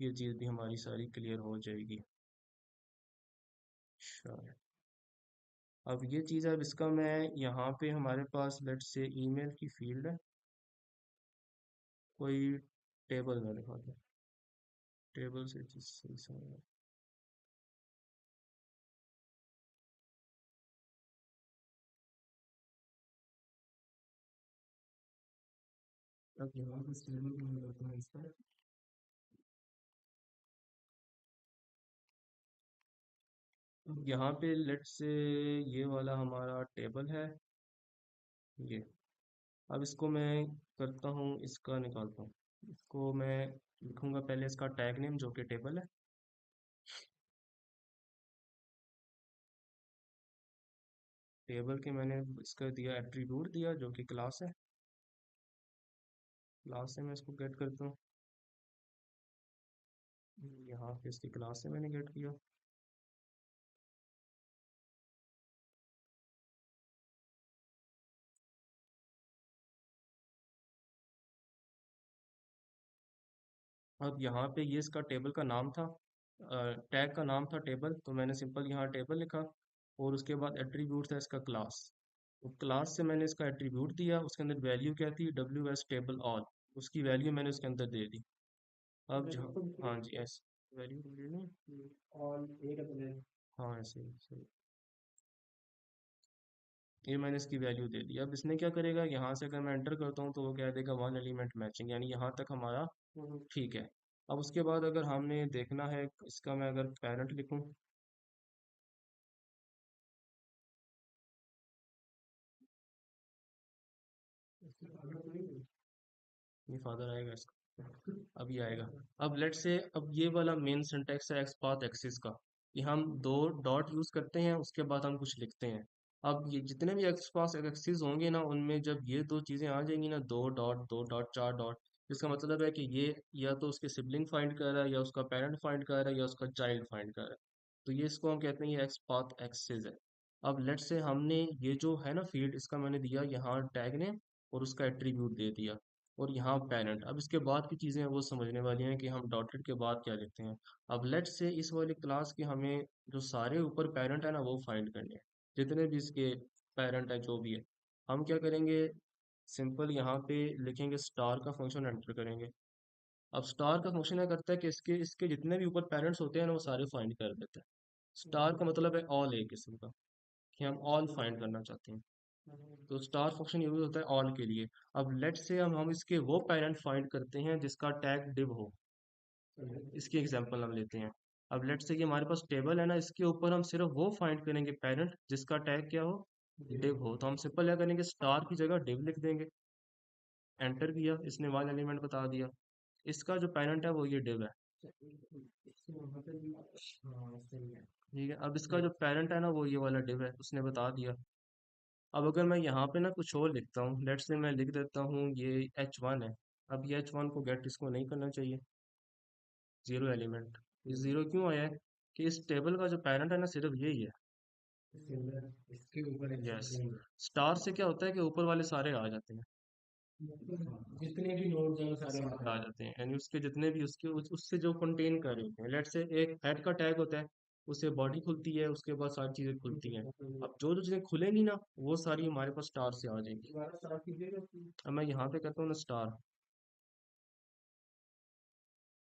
ये चीज़ भी हमारी सारी क्लियर हो जाएगी। अच्छा, अब ये चीज़, अब इसका मैं यहाँ पे हमारे पास लेट से ईमेल की फील्ड है, कोई टेबल में लिखा था, टेबल से जिससे अब यहाँ पे टेबल में लगाता है इसका। अब यहाँ पे लेट से ये वाला हमारा टेबल है, ये। अब इसको मैं करता हूँ, इसका निकालता हूँ। इसको मैं लिखूंगा पहले इसका टैग नेम जो कि टेबल है। टेबल के मैंने इसका दिया एट्रीब्यूट दिया जो कि क्लास है। क्लास से मैं इसको गेट करता हूँ। यहाँ पे इसकी क्लास से मैंने गेट किया। अब यहाँ पे ये इसका टेबल का नाम था, टैग का नाम था टेबल, तो मैंने सिंपल यहाँ टेबल लिखा। और उसके बाद एट्रीब्यूट था इसका क्लास। तो क्लास से मैंने इसका एट्रीब्यूट दिया, उसके अंदर वैल्यू क्या थी, डब्ल्यू एस टेबल ऑल। उसकी वैल्यू मैंने उसके अंदर दे दी। अब जहाँ, हाँ जी, S value all A double L, हाँ ऐसे ही, सही। ये मैंने इसकी वैल्यू दे दी। अब इसने क्या करेगा, यहाँ से अगर मैं एंटर करता हूँ तो वो कह देगा वन एलिमेंट मैचिंग, यानी यहाँ तक हमारा ठीक है। अब उसके बाद अगर हमने देखना है इसका, मैं अगर पेरेंट लिखूँ, ये फादर आएगा इसका, अब ये आएगा। अब लेट से, अब ये वाला मेन सिंटेक्स है एक्स पाथ एक्सिस का, कि हम दो डॉट यूज करते हैं उसके बाद हम कुछ लिखते हैं। अब ये जितने भी एक्स पाथ एक्सिस होंगे ना, उनमें जब ये दो चीजें आ जाएंगी ना, दो डॉट चार डॉट, इसका मतलब है कि ये या तो उसके सिबलिंग फाइंड कर रहा है, या उसका पेरेंट फाइंड कर रहा है, या उसका चाइल्ड फाइंड कर रहा है। तो ये इसको हम कहते हैं ये एक्स पाथ एक्सिस है। अब लेट से हमने ये जो है ना फील्ड, इसका मैंने दिया यहाँ टैग ने, और उसका एट्रीब्यूट दे दिया, और यहाँ पेरेंट। अब इसके बाद की चीज़ें हैं वो समझने वाली हैं कि हम डॉटेड के बाद क्या लिखते हैं। अब लेट से इस वाली क्लास के हमें जो सारे ऊपर पेरेंट है ना वो फाइंड करने हैं, जितने भी इसके पेरेंट है जो भी है। हम क्या करेंगे, सिंपल यहाँ पे लिखेंगे स्टार का फंक्शन एंटर करेंगे। अब स्टार का फंक्शन क्या करता है कि इसके इसके जितने भी ऊपर पेरेंट्स होते हैं ना वो सारे फाइंड कर देते हैं। स्टार का मतलब है ऑल, एक किस्म का, कि हम ऑल फाइंड करना चाहते हैं। तो स्टार फंक्शन यूज होता है ऑल के लिए। अब लेट से हम इसके वो पेरेंट फाइंड करते हैं जिसका टैग डिव हो। इसकी एग्जांपल हम लेते हैं। अब लेट से कि हमारे पास टेबल है ना, इसके ऊपर हम सिर्फ वो फाइंड करेंगे पेरेंट जिसका टैग क्या हो, डिव हो। तो हम सिंपल क्या करेंगे, स्टार की जगह डिव लिख देंगे। एंटर किया, इसने वन एलिमेंट बता दिया। इसका जो पेरेंट है वो ये डिव है। ठीक है, अब इसका जो पेरेंट है ना वो ये वाला डिव है, उसने बता दिया। अब अगर मैं यहाँ पे ना कुछ और लिखता हूँ, लेट्स से मैं लिख देता हूँ ये H1 है। अब ये H1 को गेट इसको नहीं करना चाहिए, जीरो एलिमेंट। ये जीरो क्यों आया है, कि इस टेबल का जो पेरेंट है ना सिर्फ यही है। इसके ऊपर यस, स्टार से क्या होता है कि ऊपर वाले सारे आ जाते हैं, जितने भी नोड्स हैं वो सारे आ जाते हैं, यानी उसके जितने भी उसके उससे जो कंटेन कर रहे होते हैं। लेट्स से एक हेड का टैग होता है, उससे बॉडी खुलती है, उसके बाद सारी चीजें खुलती हैं। अब जो जो चीजें खुलेंगी ना वो सारी हमारे पास स्टार से आ जाएंगी। अब मैं यहाँ पे कहता हूँ ना स्टार,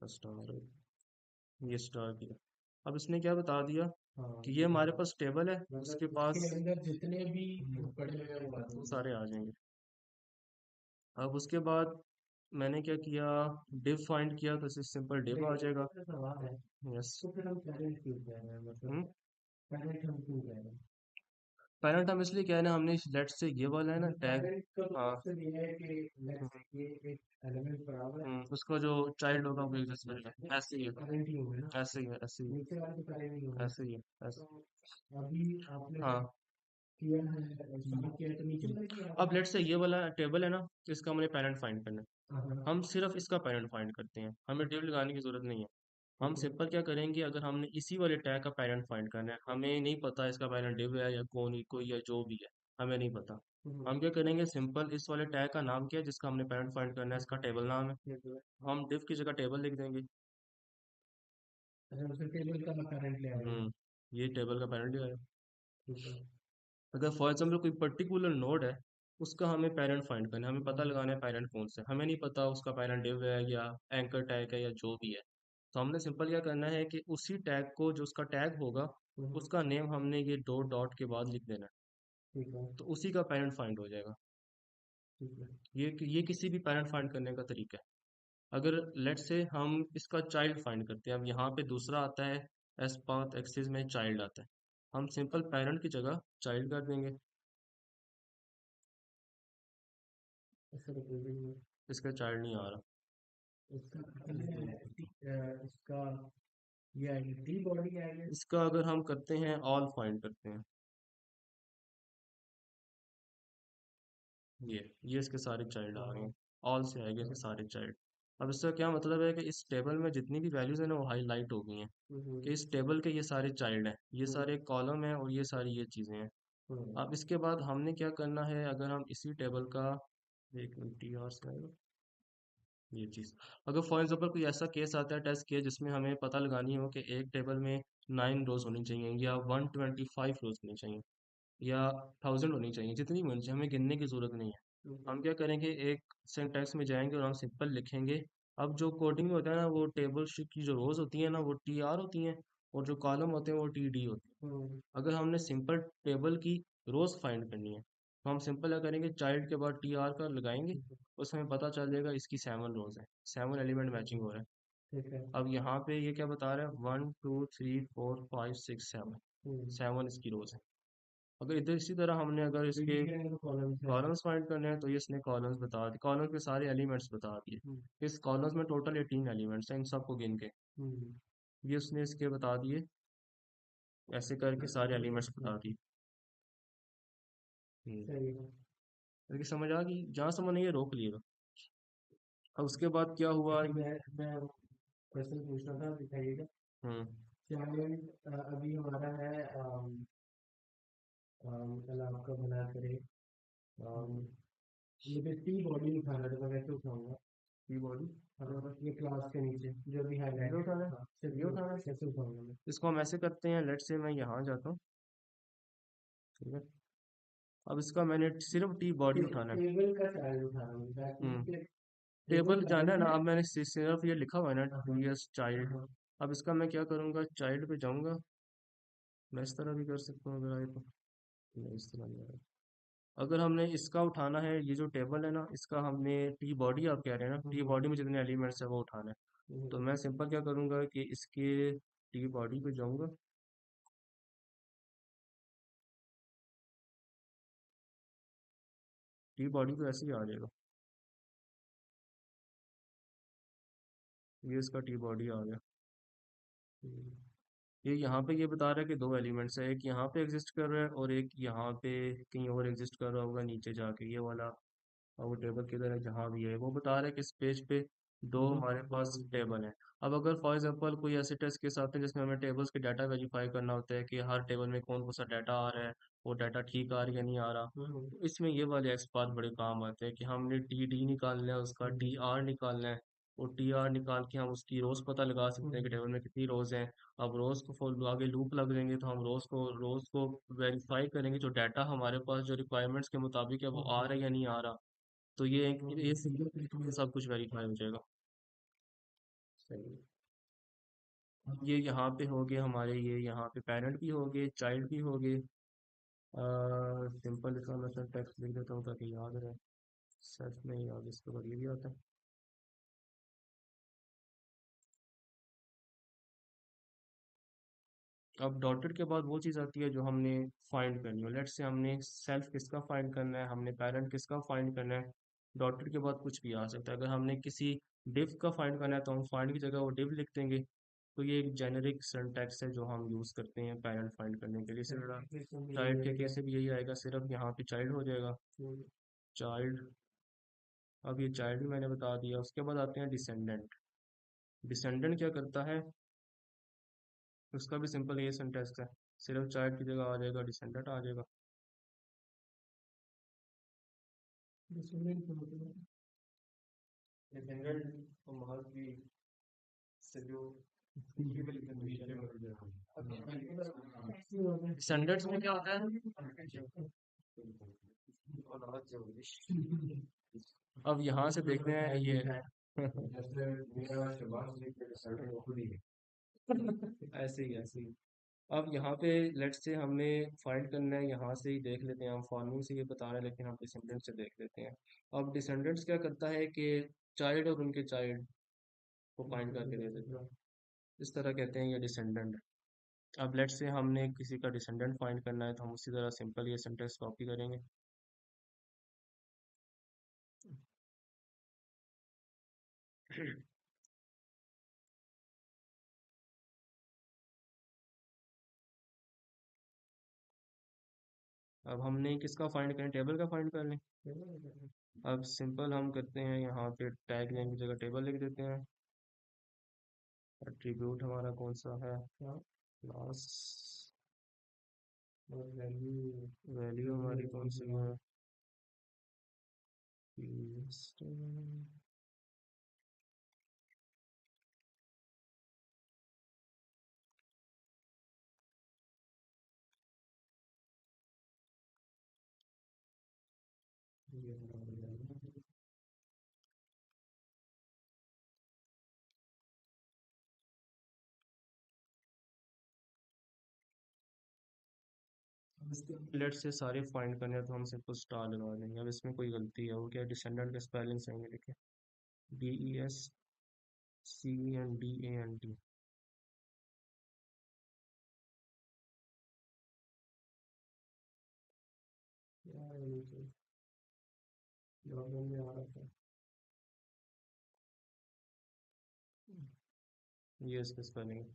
स्टार, ये स्टार किया। अब इसने क्या बता दिया कि ये हमारे पास टेबल है, उसके पास इसके अंदर जितने भी पड़े हुए हैं वो सारे आ जाएंगे। अब उसके बाद मैंने क्या किया, डिव फाइंड किया, तो सिंपल डिव आ जाएगा। यस, पेरेंट हम इसलिए कह रहे हैं, हमने लेट से ये वाला है ना टैग, हाँ, उसका जो चाइल्ड होगा वो एग्जिस्ट करेगा, ऐसे ही है, ऐसे ही है, ऐसे ही है, ऐसे ही है, ऐसे। हाँ, अब लेट से ये वाला टेबल है ना, इसका हमने पेरेंट फाइंड करना है। हम सिर्फ इसका पेरेंट फाइंड करते हैं, हमें डिव लगाने की जरूरत नहीं है। हम सिंपल क्या करेंगे, अगर हमने इसी वाले टैग का पेरेंट फाइंड करना है, हमें नहीं पता इसका पेरेंट डिव है या कौन कोई या जो भी है, हमें नहीं पता। हम क्या करेंगे, सिंपल इस वाले टैग का नाम क्या है जिसका हमने पेरेंट फाइंड करना है, इसका टेबल नाम है, हम डिव की जगह टेबल लिख देंगे। ये टेबल का पेरेंट है। अगर फॉर एग्जाम्पल कोई पर्टिकुलर नोड है, उसका हमें पेरेंट फाइंड करना है, हमें पता लगाना है पेरेंट कौन सा है, हमें नहीं पता उसका पेरेंट डिव है या एंकर टैग है या जो भी है। तो हमने सिंपल क्या करना है कि उसी टैग को, जो उसका टैग होगा, उसका नेम हमने ये दो डॉट के बाद लिख देना है, तो उसी का पेरेंट फाइंड हो जाएगा। ये किसी भी पेरेंट फाइंड करने का तरीका है। अगर लेट से हम इसका चाइल्ड फाइंड करते हैं, अब यहाँ पे दूसरा आता है, एस पाथ एक्सिस में चाइल्ड आता है, हम सिंपल पेरेंट की जगह चाइल्ड कर देंगे। इसका तो कोई भी नहीं है। इसका चाइल्ड नहीं आ रहा। इसका इसका ये आएगी टी बॉडी आएगी। इसका अगर हम करते हैं ऑल फाइंड करते हैं, ये इसके सारे चाइल्ड आ रहे हाँ हैं। ऑल से आएंगे इसके सारे चाइल्ड। अब इसका क्या मतलब है कि इस टेबल में जितनी भी वैल्यूज है ना वो हाईलाइट हो गई हैं हम्म कि इस टेबल के ये सारे चाइल्ड हैं, ये हम्म सारे कॉलम हैं और ये सारी ये चीज़ें हैं। हम्म अब इसके बाद हमने क्या करना है, अगर हम इसी टेबल का एक मिनट टी आर से आएगा ये चीज़, अगर फॉर एग्जांपल कोई ऐसा केस आता है टेस्ट केस जिसमें हमें पता लगानी हो कि एक टेबल में 9 रोज होनी चाहिए या 125 रोज होनी चाहिए या 1000 होनी चाहिए, जितनी भी होनी चाहिए, हमें गिनने की ज़रूरत नहीं है। हम क्या करेंगे, एक सिंटैक्स में जाएंगे और हम सिंपल लिखेंगे। अब जो कोडिंग में होता है ना, वो टेबल की जो रोज होती है ना वो टी आर होती हैं और जो कॉलम होते हैं वो टी डी होते हैं। हम्म अगर हमने सिंपल टेबल की रोज फाइंड करनी है तो हम सिंपल क्या करेंगे, चाइल्ड के बाद टी आर का लगाएंगे, हम्म, उसमें पता चल जाएगा इसकी 7 रोज है, 7 एलिमेंट मैचिंग हो रहा है। ठीक है। अब यहाँ पे ये क्या बता रहा है, 1 2 3 4 5 6 7, हम्म 7 इसकी रोज है। अगर इधर इसी तरह हमने अगर तो ये इसके क्या है कॉलम से आएगा। कॉलम्स फाइंड करने हैं तो ये इसने कॉलम्स बता दिए, कॉलम्स के सारे एलिमेंट्स बता दिए। हम्म इस कॉलम्स में टोटल 18 एलिमेंट्स हैं, इन सबको गिन के हम्म ये उसने इसके बता दिए, ऐसे करके सारे एलिमेंट्स बता दिए। सही है। लेकिन समझ आ गई, जहाँ समझ नहीं है रोक लिएगा। अब उसके बाद क्या हुआ। अच्छा मैं क्वेश्चन पूछना था, दिखाइएगा। हम्म चैलेंज अभी हमारा है अल्लाह आपका भला करे। मुझे टी बॉडी उठाना है, तो मैं कैसे उठाऊंगा? की बॉडी हाँ ये क्लास के नीचे जो भी ये हाईलाइट है, उठाना हाँ है, सिर्फ ये ये उठाना है। कैसे उठाऊंगा मैं? इसको हम ऐसे करते हैं, लेट से मैं यहाँ जाता हूँ, ठीक है। अब इसका मैंने सिर्फ टी बॉडी उठाना है। टेबल का चार्ज उठाना है, दैट मीन्स हम्म कि टेबल टेबल जाना है पहले ना, है। अब मैंने सिर्फ ये लिखा हुआ है ना हाँ टू हाँ इयर्स हाँ चाइल्ड। हाँ अब इसका मैं क्या करूँगा, चाइल्ड पे जाऊँगा, मैं इस तरह भी कर सकता हूँ अगर आए तो। नहीं इस तरह नहीं आएगा। अगर हमने इसका उठाना है, ये जो टेबल है ना इसका, हमने टी बॉडी आप कह रहे हैं ना, टी हम्म बॉडी में जितने एलिमेंट्स है वो उठाना है। तो हम्म मैं सिंपल क्या करूँगा कि इसके टी बॉडी पे जाऊँगा, टी बॉडी पे ऐसे ही आ जाएगा, ये इसका टी बॉडी आ गया। हम्म ये यहाँ पे ये बता रहा है कि दो एलिमेंट्स है, एक यहाँ पे एग्जिस्ट कर रहा है और एक यहाँ पे कहीं और एग्जिस्ट कर रहा होगा नीचे जाके, ये वाला। और वो टेबल किधर है, जहाँ भी है वो बता रहा है कि इस पेज पे दो हमारे पास टेबल है। अब अगर फॉर एग्जांपल कोई ऐसे टेस्ट केस आते हैं जिसमें हमें टेबल्स के डाटा वेरीफाई करना होता है कि हर टेबल में कौन कौन सा डाटा आ रहा है, वो डाटा ठीक आ रहा है या नहीं आ रहा, हम्म तो इसमें ये वाले एक्सपार्ट बड़े काम आते हैं कि हमने टी डी निकालना है, उसका टी हम्म आर निकालना है। वो टी आर निकाल के हम उसकी रोज पता लगा सकते हैं कि हम्म टेबल में कितनी रोज हैं। अब रोज को फॉर आगे लूप लग जाएंगे तो हम रोज को वेरीफाई करेंगे, जो डाटा हमारे पास जो रिक्वायरमेंट्स के मुताबिक है वो आ रहा है या नहीं आ रहा। तो ये हम्म, सिंगल क्लिक में सब कुछ वेरीफाई हो जाएगा। सही है। अब ये यहाँ पे हो गए हमारे, ये यहाँ पे पेरेंट भी हो गए, चाइल्ड भी हो गए। सिंपल इसका मैं टेक्स्ट लिख देता हूँ ताकि याद रहे, सर्च में याद इसके बाद ये भी आता है। अब डॉटेड के बाद वो चीज़ आती है जो हमने फाइंड करनी हो, लेट्स से हमने सेल्फ किसका फाइंड करना है, हमने पेरेंट किसका फाइंड करना है। डॉटेड के बाद कुछ भी आ सकता है, अगर हमने किसी डिव का फाइंड करना है तो हम फाइंड की जगह वो डिव लिख देंगे। तो ये एक जेनेरिक सिंटैक्स है जो हम यूज़ करते हैं पेरेंट फाइंड करने के लिए। सिर्फ एप्लीकेशन भी यही चाइल्ड के रहेगा। केस से भी यही आएगा, सिर्फ यहाँ पे चाइल्ड हो जाएगा, हम्म चाइल्ड। अब ये चाइल्ड भी मैंने बता दिया, उसके बाद आते हैं डिसेंडेंट। डिसेंडेंट क्या करता है, उसका भी सिंपल ये सिंटैक्स है, सिर्फ चाइल्ड की जगह आ जाएगा डिसेंडेंट आ जाएगा। डिसेंडेंट का मतलब डिसेंडेंट तो महज भी से जो डिसेंडेंट्स में क्या होता है, अब यहाँ से देखते हैं ये जैसे मेरा शबाश जी के डिसेंडेंट वो खुद ही है। ऐसे ही अब यहाँ पे लेट्स से हमने फाइंड करना है, यहाँ से ही देख लेते हैं, हम फॉर्मूले से ये बता रहे हैं लेकिन हम डिसेंडेंट से देख लेते हैं। अब डिसेंडेंट्स क्या करता है कि चाइल्ड और उनके चाइल्ड को फाइंड करके दे देता है, इस तरह कहते हैं ये डिसेंडेंट। अब लेट्स से हमने किसी का डिसेंडेंट फाइंड करना है तो हम उसी तरह सिंपल ये सेंटेंस कॉपी करेंगे। अब हमने किसका फाइंड करें, टेबल का फाइंड कर लें। अब सिंपल हम करते हैं, यहाँ पे टैग नेम की जगह टेबल लिख देते हैं। एट्रीब्यूट हमारा कौन सा है, क्लास। वैल्यू हमारी कौन सी है, लेट से सारे फाइंड करने हैं तो हम सिर्फ स्टार लगा देंगे। अब इसमें कोई गलती है, वो क्या, डिसेंडेंट के स्पेलिंग सही है, देखिए DESCENDANT। ये इसका स्पेलिंग है।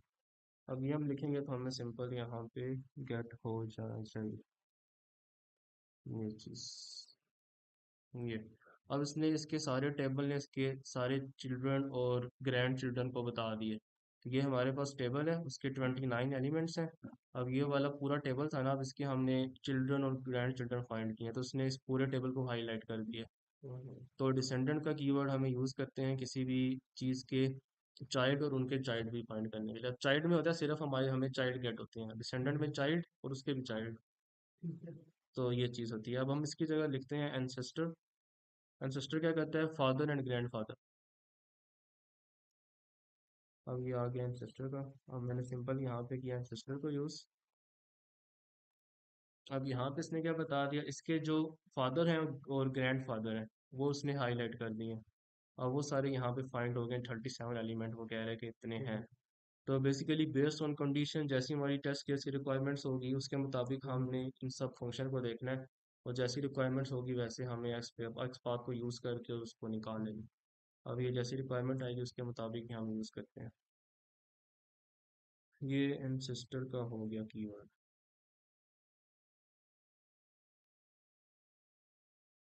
अब ये हम लिखेंगे तो हमें सिंपल यहाँ पे गेट हो जाना चाहिए ये चीज़, ये। अब इसने इसके सारे टेबल ने इसके सारे चिल्ड्रन और ग्रैंड चिल्ड्रन को बता दिए। तो ये हमारे पास टेबल है, उसके 29 एलिमेंट्स हैं। अब ये वाला पूरा टेबल था ना, अब इसके हमने चिल्ड्रन और ग्रैंड चिल्ड्रन फाइंड किए, तो उसने इस पूरे टेबल को हाईलाइट कर दिया। तो डिसेंडेंट का कीवर्ड हमें यूज़ करते हैं किसी भी चीज़ के चाइल्ड और उनके चाइल्ड भी फाइंड करने के लिए। अब चाइल्ड में होता है सिर्फ हमारे, हमें चाइल्ड गेट होते हैं, डिसेंडेंट में चाइल्ड और उसके भी चाइल्ड। तो ये चीज़ होती है। अब हम इसकी जगह लिखते हैं एंसेस्टर। एंसेस्टर क्या करता है, फादर एंड ग्रैंडफादर। अब ये आ गया एंसेस्टर का। अब मैंने सिंपल यहाँ पे किया एंसेस्टर को यूज़। अब यहाँ पे इसने क्या बता दिया, इसके जो फादर हैं और ग्रैंडफादर हैं वो उसने हाईलाइट कर दिए। अब वो सारे यहाँ पे फाइंड हो गए, 37 एलिमेंट वो कह रहे हैं कि इतने हैं। तो बेसिकली बेस्ड ऑन कंडीशन, जैसी हमारी टेस्ट केस की रिक्वायरमेंट्स होगी उसके मुताबिक हमने इन सब फंक्शन को देखना है, और जैसी रिक्वायरमेंट्स होगी वैसे हमें एक्सपाथ को यूज़ करके उसको निकाल लेंगे। अब ये जैसी रिक्वायरमेंट आएगी उसके मुताबिक ही हम यूज़ करते हैं। ये एंसेस्टर का हो गया कीवर्ड।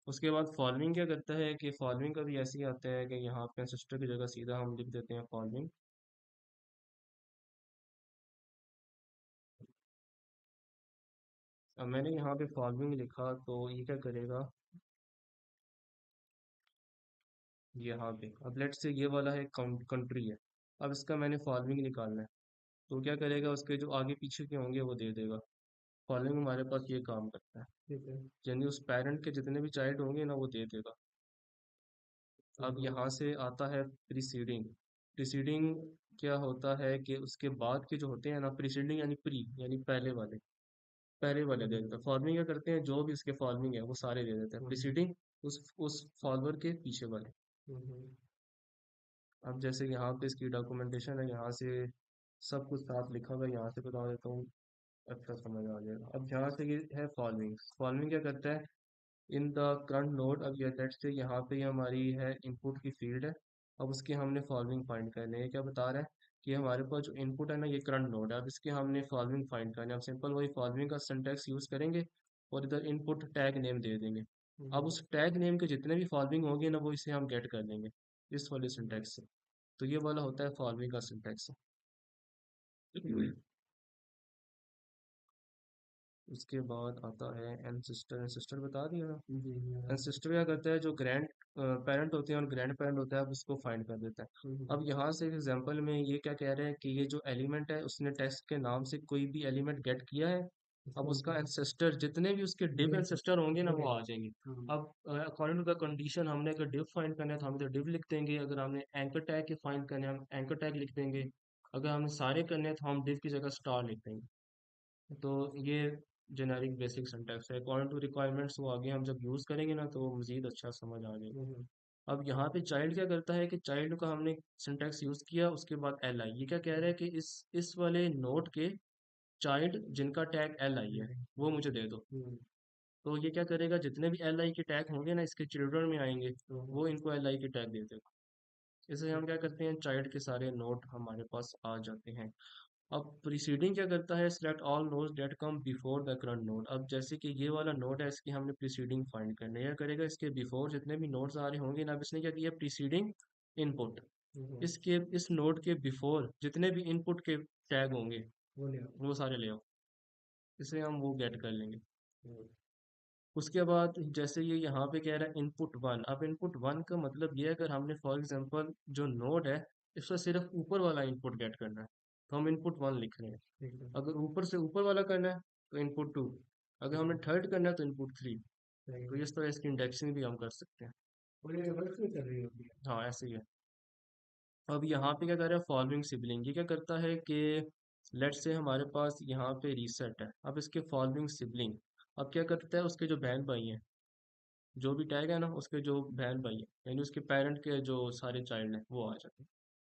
उसके बाद फॉलोइंग क्या करता है कि फॉलोइंग का भी ऐसे ही आता है कि यहाँ पे एंसेस्टर की जगह सीधा हम लिख देते हैं फॉलोइंग। अब मैंने यहाँ पे फॉलोइंग लिखा तो ये क्या करेगा, यहाँ पे अब लेट से ये वाला है कंट्री है। अब इसका मैंने फॉलोइंग निकालना है, तो क्या करेगा, उसके जो आगे पीछे के होंगे वो दे देगा। फॉलोइंग हमारे पास ये काम करता है, ठीक है। यानी उस पेरेंट के जितने भी चाइल्ड होंगे ना वो दे देगा। अब यहाँ से आता है प्रीसीडिंग। प्रीसीडिंग क्या होता है कि उसके बाद के जो होते हैं ना, प्रीसीडिंग यानी प्री यानी पहले वाले दे देते हैं। फॉलोइंग क्या करते हैं, जो भी उसके फॉलोइंग है वो सारे दे देते हैं, प्रीसीडिंग उस फॉलोअर के पीछे वाले। अब जैसे यहाँ पे इसकी डॉक्यूमेंटेशन है, यहाँ से सब कुछ साफ लिखा हुआ है, यहाँ से बता देता हूँ, अच्छा समझ आ जाएगा। अब यहाँ से ये है फॉलोइंग। फॉलोइंग क्या करता है, इन द करंट नोड। अब ये लेट्स से यहाँ पे ये हमारी है इनपुट की फील्ड है। अब उसके हमने फॉलोइंग फाइंड करने हैं। ये क्या बता रहा है कि हमारे पास जो इनपुट है ना ये करंट नोड है, अब इसके हमने फॉलोइंग फाइंड करने हैं। अब सिंपल वही फॉलोइंग का सिंटैक्स यूज करेंगे और इधर इनपुट टैग नेम दे देंगे। अब उस टैग नेम के जितने भी फॉलोइंग होंगे ना वो इसे हम गेट कर लेंगे इस वाले सिंटैक्स से। तो ये वाला होता है फॉलोइंग का सिंटैक्स। उसके बाद आता है एनसिस्टर। एनसिस्टर बता दिया ना। एनसिस्टर क्या करता है, जो ग्रैंड पेरेंट होते हैं और ग्रैंड पेरेंट होता है, अब उसको फाइंड कर देता है। अब यहाँ से एग्जांपल में ये क्या कह रहे हैं कि ये जो एलिमेंट है उसने टेक्स्ट के नाम से कोई भी एलिमेंट गेट किया है। अब उसका एंसेस्टर जितने भी उसके डिव एंसेस्टर होंगे ना वो आ जाएंगे। अब अकॉर्डिंग टू द कंडीशन हमने अगर डिव फाइंड करना है तो हम इधर डिव लिख देंगे, अगर हमने एंकर टैग के फाइंड करने हैं हम एंकर टैग लिख देंगे, अगर हमें सारे करने हैं तो हम डिव की जगह स्टार लिख देंगे। तो ये जेनेरिक बेसिक सिंटैक्स है, अकॉर्डिंग टू रिक्वायरमेंट्स वो आगे हम जब यूज़ करेंगे ना तो वो मज़ीद अच्छा समझ आ जाएगा। अब यहाँ पे चाइल्ड क्या करता है कि चाइल्ड का हमने सिंटैक्स यूज़ किया, उसके बाद एल आई। ये क्या कह रहा है कि इस वाले नोट के चाइल्ड जिनका टैग एल आई है वो मुझे दे दो। तो ये क्या करेगा, जितने भी एल आई के टैग होंगे ना इसके चिल्ड्रन में आएंगे वो इनको एल आई के टैग दे देगा। इससे हम क्या करते हैं, चाइल्ड के सारे नोड हमारे पास आ जाते हैं। अब प्रीसीडिंग क्या करता है, select all nodes that come before the current node. अब जैसे कि ये वाला नोड है, इसकी हमने प्रीसीडिंग फाइंड करनी है, क्या करेगा, इसके बिफोर जितने भी नोड्स आ रहे होंगे ना, अब इसने क्या किया, प्रीसीडिंग इनपुट, इसके इस नोड के बिफोर जितने भी इनपुट के टैग होंगे वो ले वो सारे ले आओ, इसे हम वो गेट कर लेंगे। आओ। उसके बाद जैसे ये यहाँ पे कह रहा है इनपुट वन, अब इनपुट वन का मतलब ये है, अगर हमने फॉर एग्जांपल जो नोड है इसका सिर्फ ऊपर वाला इनपुट गेट करना है तो हम इनपुट वन लिख रहे हैं। ठीक है। अगर ऊपर से ऊपर वाला करना है तो इनपुट टू, अगर हमने थर्ड करना है तो इनपुट थ्री। सही तो है। इस तरह इसकी इंडेक्सिंग भी हम कर सकते हैं। और ये रिवर्स में चल रही होती है। हाँ ऐसे ही है। अब यहाँ पे क्या कर रहा है, फॉलोइंग सिबलिंग, ये क्या करता है कि लेट से हमारे पास यहाँ पे रीसेट है, अब इसके फॉलोइंग सिबलिंग अब क्या करता है, उसके जो बहन भाई हैं, जो भी टैग है ना उसके जो बहन भाई है, यानी उसके पेरेंट के जो सारे चाइल्ड हैं वो आ जाते हैं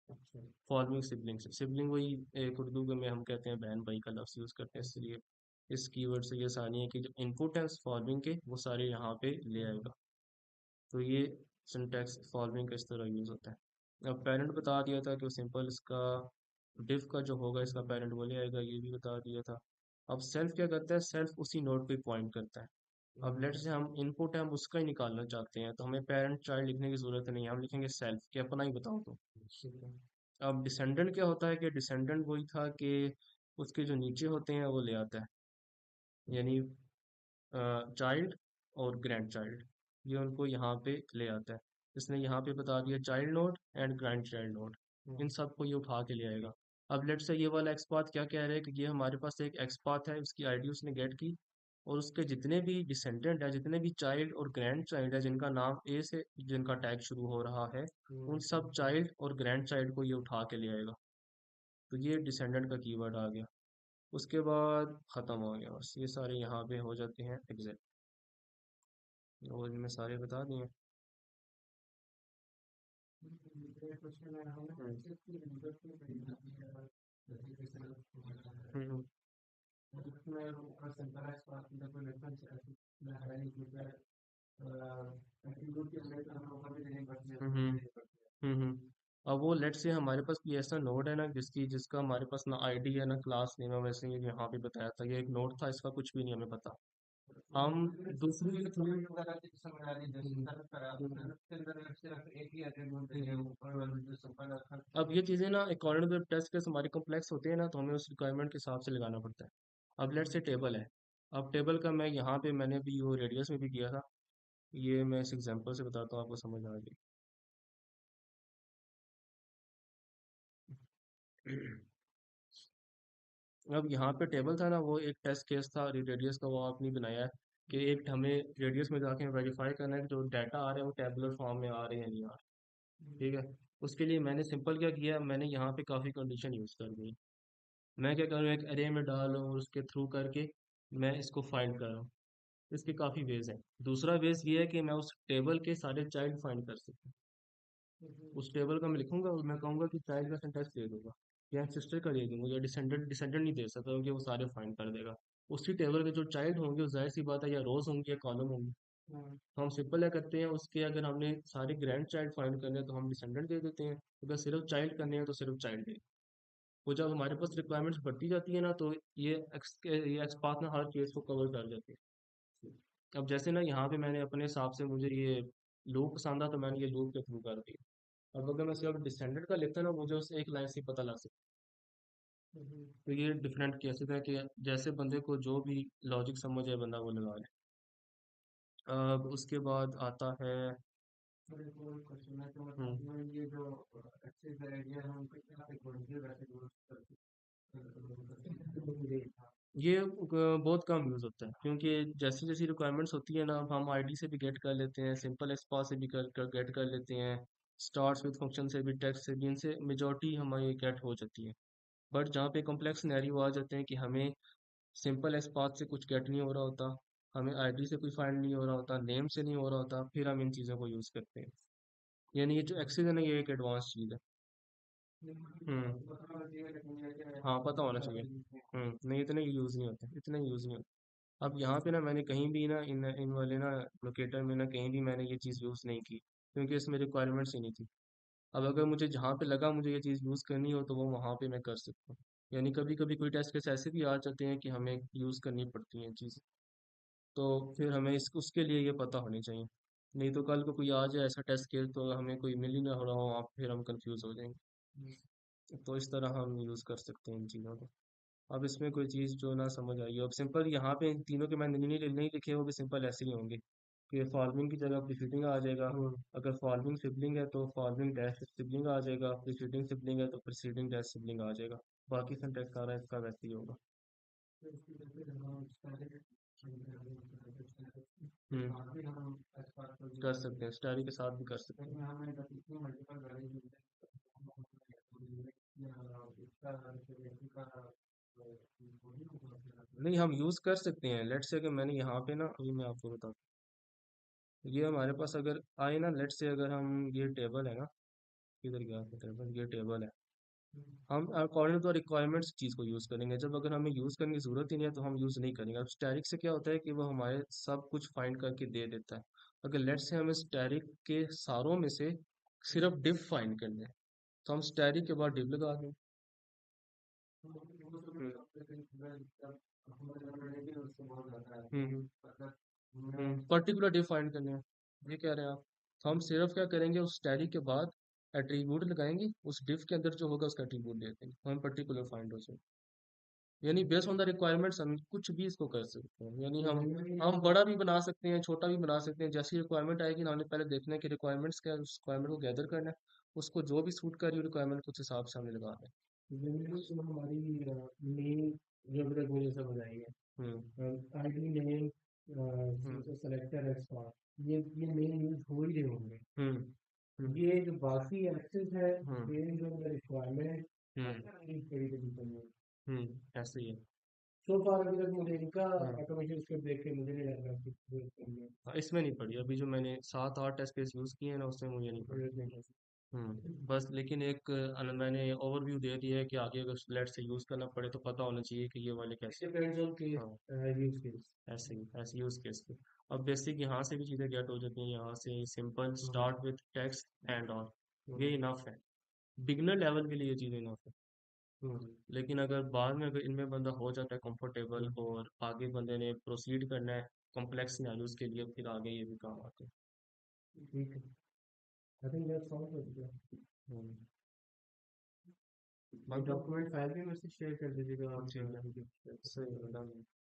अच्छा। फॉलोइंग सिबलिंग से। सिबलिंग वही एक उर्दू में हम कहते हैं बहन भाई का लफ्ज़ यूज़ करते हैं, इसलिए इस कीवर्ड से ये सानी है कि जो इनपुट है उस फॉलोइंग के वो सारे यहाँ पे ले आएगा। तो ये सिंटैक्स फॉलोइंग का इस तरह यूज़ होता है। अब पेरेंट बता दिया था कि सिंपल इसका डिफ का जो होगा इसका पेरेंट वो ले आएगा, ये भी बता दिया था। अब सेल्फ क्या करता है, सेल्फ उसी नोड पे पॉइंट करता है। अब लेट से हम इनपुट है हम उसका ही निकालना चाहते हैं तो हमें पेरेंट चाइल्ड लिखने की ज़रूरत नहीं है, हम लिखेंगे सेल्फ कि अपना ही बताओ तो। ठीक है। अब डिसेंडेंट क्या होता है कि डिसेंडेंट वही था कि उसके जो नीचे होते हैं वो ले आता है, यानी चाइल्ड और ग्रैंड चाइल्ड, ये उनको यहाँ पे ले आता है। इसने यहाँ पे बता दिया child node and grandchild node, इन सबको ये उठा के ले आएगा। अब लेट से ये वाला एक्सपाथ क्या कह रहा है कि ये हमारे पास एक एक्सपाथ है, उसकी आईडी उसने गेट की, और उसके जितने भी डिसेंडेंट है, जितने भी चाइल्ड और ग्रैंड चाइल्ड है जिनका नाम ए से जिनका टैग शुरू हो रहा है, उन सब चाइल्ड और ग्रैंड चाइल्ड को ये उठा के ले आएगा। तो ये डिसेंडेंट का कीवर्ड आ गया। उसके बाद ख़त्म हो गया, बस ये सारे यहाँ पे हो जाते हैं एग्जिट, और इनमें सारे बता दिए। ये क्वेश्चन है हमें हम्म एक्सेस की यूजर की जैसे कि सेल्फ हम्म उसमें ऊपर सेंट्रलाइज पास की कोई रेफरेंस है नहीं क्योंकि एट्रीब्यूट के सेट हम ऊपर भी नहीं पढ़ते हैं हम्म ऊपर भी हम्म नहीं पढ़ते हम्म। अब वो लेट से हमारे पास कोई ऐसा नोड है ना जिसका हमारे पास ना आईडी है ना क्लास नेम है, वैसे ही यहाँ पे बताया था ये एक नोड था, इसका कुछ भी नहीं हमें पता। हम हैं। दूसरी थोड़ी थोड़ी वगैरह की समझ आ रही है जैसे हम्म, सर्च करा हम्म, सर्च के अंदर सिर्फ एक ही एट्रीब्यूट देंगे हम्म। ऊपर वाले जो सिंपल अक्षर अब ये चीज़ें ना अकॉर्डिंग टू टेस्ट केस हमारी कॉम्प्लेक्स होते हैं ना, तो हमें उस रिक्वायरमेंट के हिसाब से लगाना पड़ता है। अब लेट से टेबल है, अब टेबल का मैं यहाँ पे मैंने भी वो रेडियस में भी किया था, ये मैं इस एग्जांपल से बताता हूँ आपको समझ आ जाएगी। अब यहाँ पे टेबल था ना, वो एक टेस्ट केस था रेडियस का, वो आपने बनाया है कि एक हमें रेडियस में जाके वेरीफाई करना है कि जो डाटा आ रहे हैं वो टेबुलर फॉर्म में आ रहे हैं या नहीं आ रहे। ठीक है, उसके लिए मैंने सिंपल क्या किया, मैंने यहाँ पे काफ़ी कंडीशन यूज़ कर दी। मैं क्या करूँ, एक अरे में डाल और उसके थ्रू करके मैं इसको फाइंड कर रहा हूँ। इसके काफ़ी वेज हैं। दूसरा वेज ये है कि मैं उस टेबल के सारे चाइल्ड फाइंड कर सकूँ। उस टेबल का मैं लिखूंगा और मैं कहूँगा कि चाइल्ड का सिंटैक्स दे दूंगा, या सिस्टर का दे दूंगा, या डिसेंडेंट डिसेंडेंट नहीं दे सकता क्योंकि वो सारे फाइंड कर देगा। उसी टेबल के जो चाइल्ड होंगे वो जाहिर सी बात है या रोज होंगी या कॉलम होंगी। तो हम सिंपल क्या करते हैं, उसके अगर हमने सारे ग्रैंड चाइल्ड फाइंड करने हैं तो हम डिसेंडेंट दे देते हैं, अगर सिर्फ चाइल्ड करने हैं तो सिर्फ चाइल्ड दे। वो जब हमारे पास रिक्वायरमेंट्स बढ़ती जाती है ना तो ये एक्सपाथ ना हर केस को कवर कर देते हैं। अब जैसे ना यहाँ पे मैंने अपने हिसाब से मुझे ये लूप पसंद था तो मैंने ये लूप के थ्रू कर दिया। अब अगर मैं सिर्फ डिसेंडेंट का लिखता ना मुझे उससे एक लाइन से ही पता लग सकता। तो ये डिफरेंट केसेस है कि जैसे बंदे को जो भी लॉजिक समझ है बंदा वो लगा ले। अब उसके बाद आता है और एक और क्वेश्चन है तो हम्म, मतलब ये जो एक्सेस है ये हम कितना पे खोलेंगे वैसे ये बहुत कम यूज़ होता है क्योंकि जैसी जैसी रिक्वायरमेंट्स होती है ना, अब हम आईडी से भी गेट कर लेते हैं, सिंपल एक्सपा से भी गेट कर लेते हैं, स्टार्स विद फंक्शन से भी, टेक्स्ट से भी, इनसे मेजॉरिटी हमारी गेट हो जाती है। बट जहाँ पे कॉम्प्लेक्स सिनेरियो आ जाते हैं कि हमें सिंपल एक्सपाथ से कुछ गेट नहीं हो रहा होता, हमें आईडी से कोई फाइंड नहीं हो रहा होता, नेम से नहीं हो रहा होता, फिर हम इन चीज़ों को यूज़ करते हैं। यानी ये जो एक्सेस है ना ये एक एडवांस चीज़ है। हम्म हाँ पता होना चाहिए। नहीं इतने यूज़ नहीं होते, इतने यूज़ नहीं होते। अब यहाँ पे ना मैंने कहीं भी ना इन इन वाले ना लोकेटर में ना कहीं भी मैंने ये चीज़ यूज़ नहीं की क्योंकि इसमें रिक्वायरमेंट्स ही नहीं थी। अब अगर मुझे जहाँ पे लगा मुझे ये चीज़ यूज़ करनी हो तो वो वहाँ पे मैं कर सकता हूँ। यानी कभी कभी कोई टेस्ट केस ऐसे भी आ जाते हैं कि हमें यूज़ करनी पड़ती हैं चीज़, तो फिर हमें इस उसके लिए ये पता होनी चाहिए। नहीं तो कल को कोई आ जाए ऐसा टेस्ट केस तो हमें कोई मिल ही ना हो रहा हो, आप फिर हम कंफ्यूज हो जाएंगे। तो इस तरह हम यूज़ कर सकते हैं इन चीज़ों को। अब इसमें कोई चीज़ जो ना समझ आई हो, अब सिंपल यहाँ पे इन तीनों के मैंने नहीं लिखे, वो भी सिंपल ऐसे ही होंगे कि फॉलोइंग की जगह प्रीसीडिंग आ जाएगा। अगर फॉलोइंग सिबलिंग है तो फॉलोइंग डैश सिबलिंग आ जाएगा, प्रीसीडिंग सिबलिंग है तो प्रीसीडिंग डैश सिबलिंग आ जाएगा। बाकी सिंटैक्स सारा इसका वैसे ही होगा। तो इसकी वजह से हम स्टैटिक हम्म, आगे हम एस पार्ट को यूज कर करते सकते हैं, हैं, स्टैटिक के साथ भी कर सकते हैं। लेकिन हमें जब इतनी मल्टीपल वैल्यूज मिलते हैं तो हम या इसका रिलेशन का नहीं, हम यूज़ कर सकते हैं। लेट्स से अगर मैंने यहाँ पे ना, अभी मैं आपको बताता हूँ, ये हमारे पास अगर आए ना, लेट्स से अगर हम, ये टेबल है ना, किधर गया था टेबल, ये टेबल है। हम अकॉर्डिंग टू रिक्वायरमेंट्स चीज़ को यूज़ करेंगे, जब अगर हमें यूज़ करने की ज़रूरत ही नहीं है तो हम यूज़ नहीं करेंगे। अब स्टैटिक से क्या होता है कि वो हमारे सब कुछ फाइंड करके दे देता है। अगर लेट्स से हमें स्टैटिक के सारों में से सिर्फ डिफ फाइंड करना है तो हम स्टैटिक के बाद डिफ लगा दें। हम्म, हम्म, पर्टिकुलर डिफ फाइंड करने हैं, ये कह रहे हैं आप। तो हम सिर्फ क्या करेंगे, उस स्टैटिक के बाद एट्रीब्यूट लगाएंगे, उस डिफ के अंदर जो होगा उसका एट्रीब्यूट दे देंगे, तो हम पर्टिकुलर फाइंड हो जाए। यानी बेस्ड ऑन द रिक्वायरमेंट्स हम कुछ भी इसको कर सकते हैं। यानी हम बड़ा भी बना सकते हैं, छोटा भी बना सकते हैं। जैसी रिक्वायरमेंट आएगी ना, हमने पहले देखना है कि रिक्वायरमेंट्स क्या है, उस रिक्वायरमेंट को गैदर करना है, उसको जो भी सूट कर रही है रिक्वायरमेंट उस हिसाब से हमने लगाना है। जनरली जो हमारी मेन रेगुलर गोल जैसा बनाएंगे हम्म, आईडी नेम हम्म, सेलेक्टर एक्सपांड ये मेन यूज हो ही रहे होंगे हम्म, हम्म, ये जो बाकी एक्सेस है हम्म, बेस्ड ऑन द रिक्वायरमेंट हम्म, कई तरीके से ऐसे ही है। सो फार अभी तक मुझे इनका हाँ, ऑटोमेशन स्क्रिप्ट देख के मुझे नहीं लग रहा कि हाँ, इसमें नहीं पड़ी अभी, जो मैंने 7-8 टेस्ट केस यूज़ किए हैं ना उसमें मुझे नहीं पड़ी। जरूरत नहीं है बस लेकिन एक मैंने ओवरव्यू दे दिया है कि आगे अगर स्लेट से यूज़ करना पड़े तो पता होना चाहिए कि ये वाले कैसे। डिपेंड्स ऑन केस हाँ, यूज केस ऐसे ही ऐसे यूज़ केस पे। अब बेसिक यहाँ से भी चीज़ें गेट हो जाती हैं, यहाँ से simple start with text and all, ये इनफ है। बिगनर लेवल के लिए ये चीज़ इनफ है। लेकिन अगर बाद में अगर इनमें बंदा हो जाता है कंफर्टेबल और आगे बंदे ने प्रोसीड करना है कॉम्प्लेक्स सिनेरियोज के लिए, फिर आगे ये भी काम आते हैं। ठीक है I think that's all for today hmm, ये बाकी डॉक्यूमेंट फाइल भी मेरे से शेयर कर दीजिएगा आप ठीक है, सही है, done है।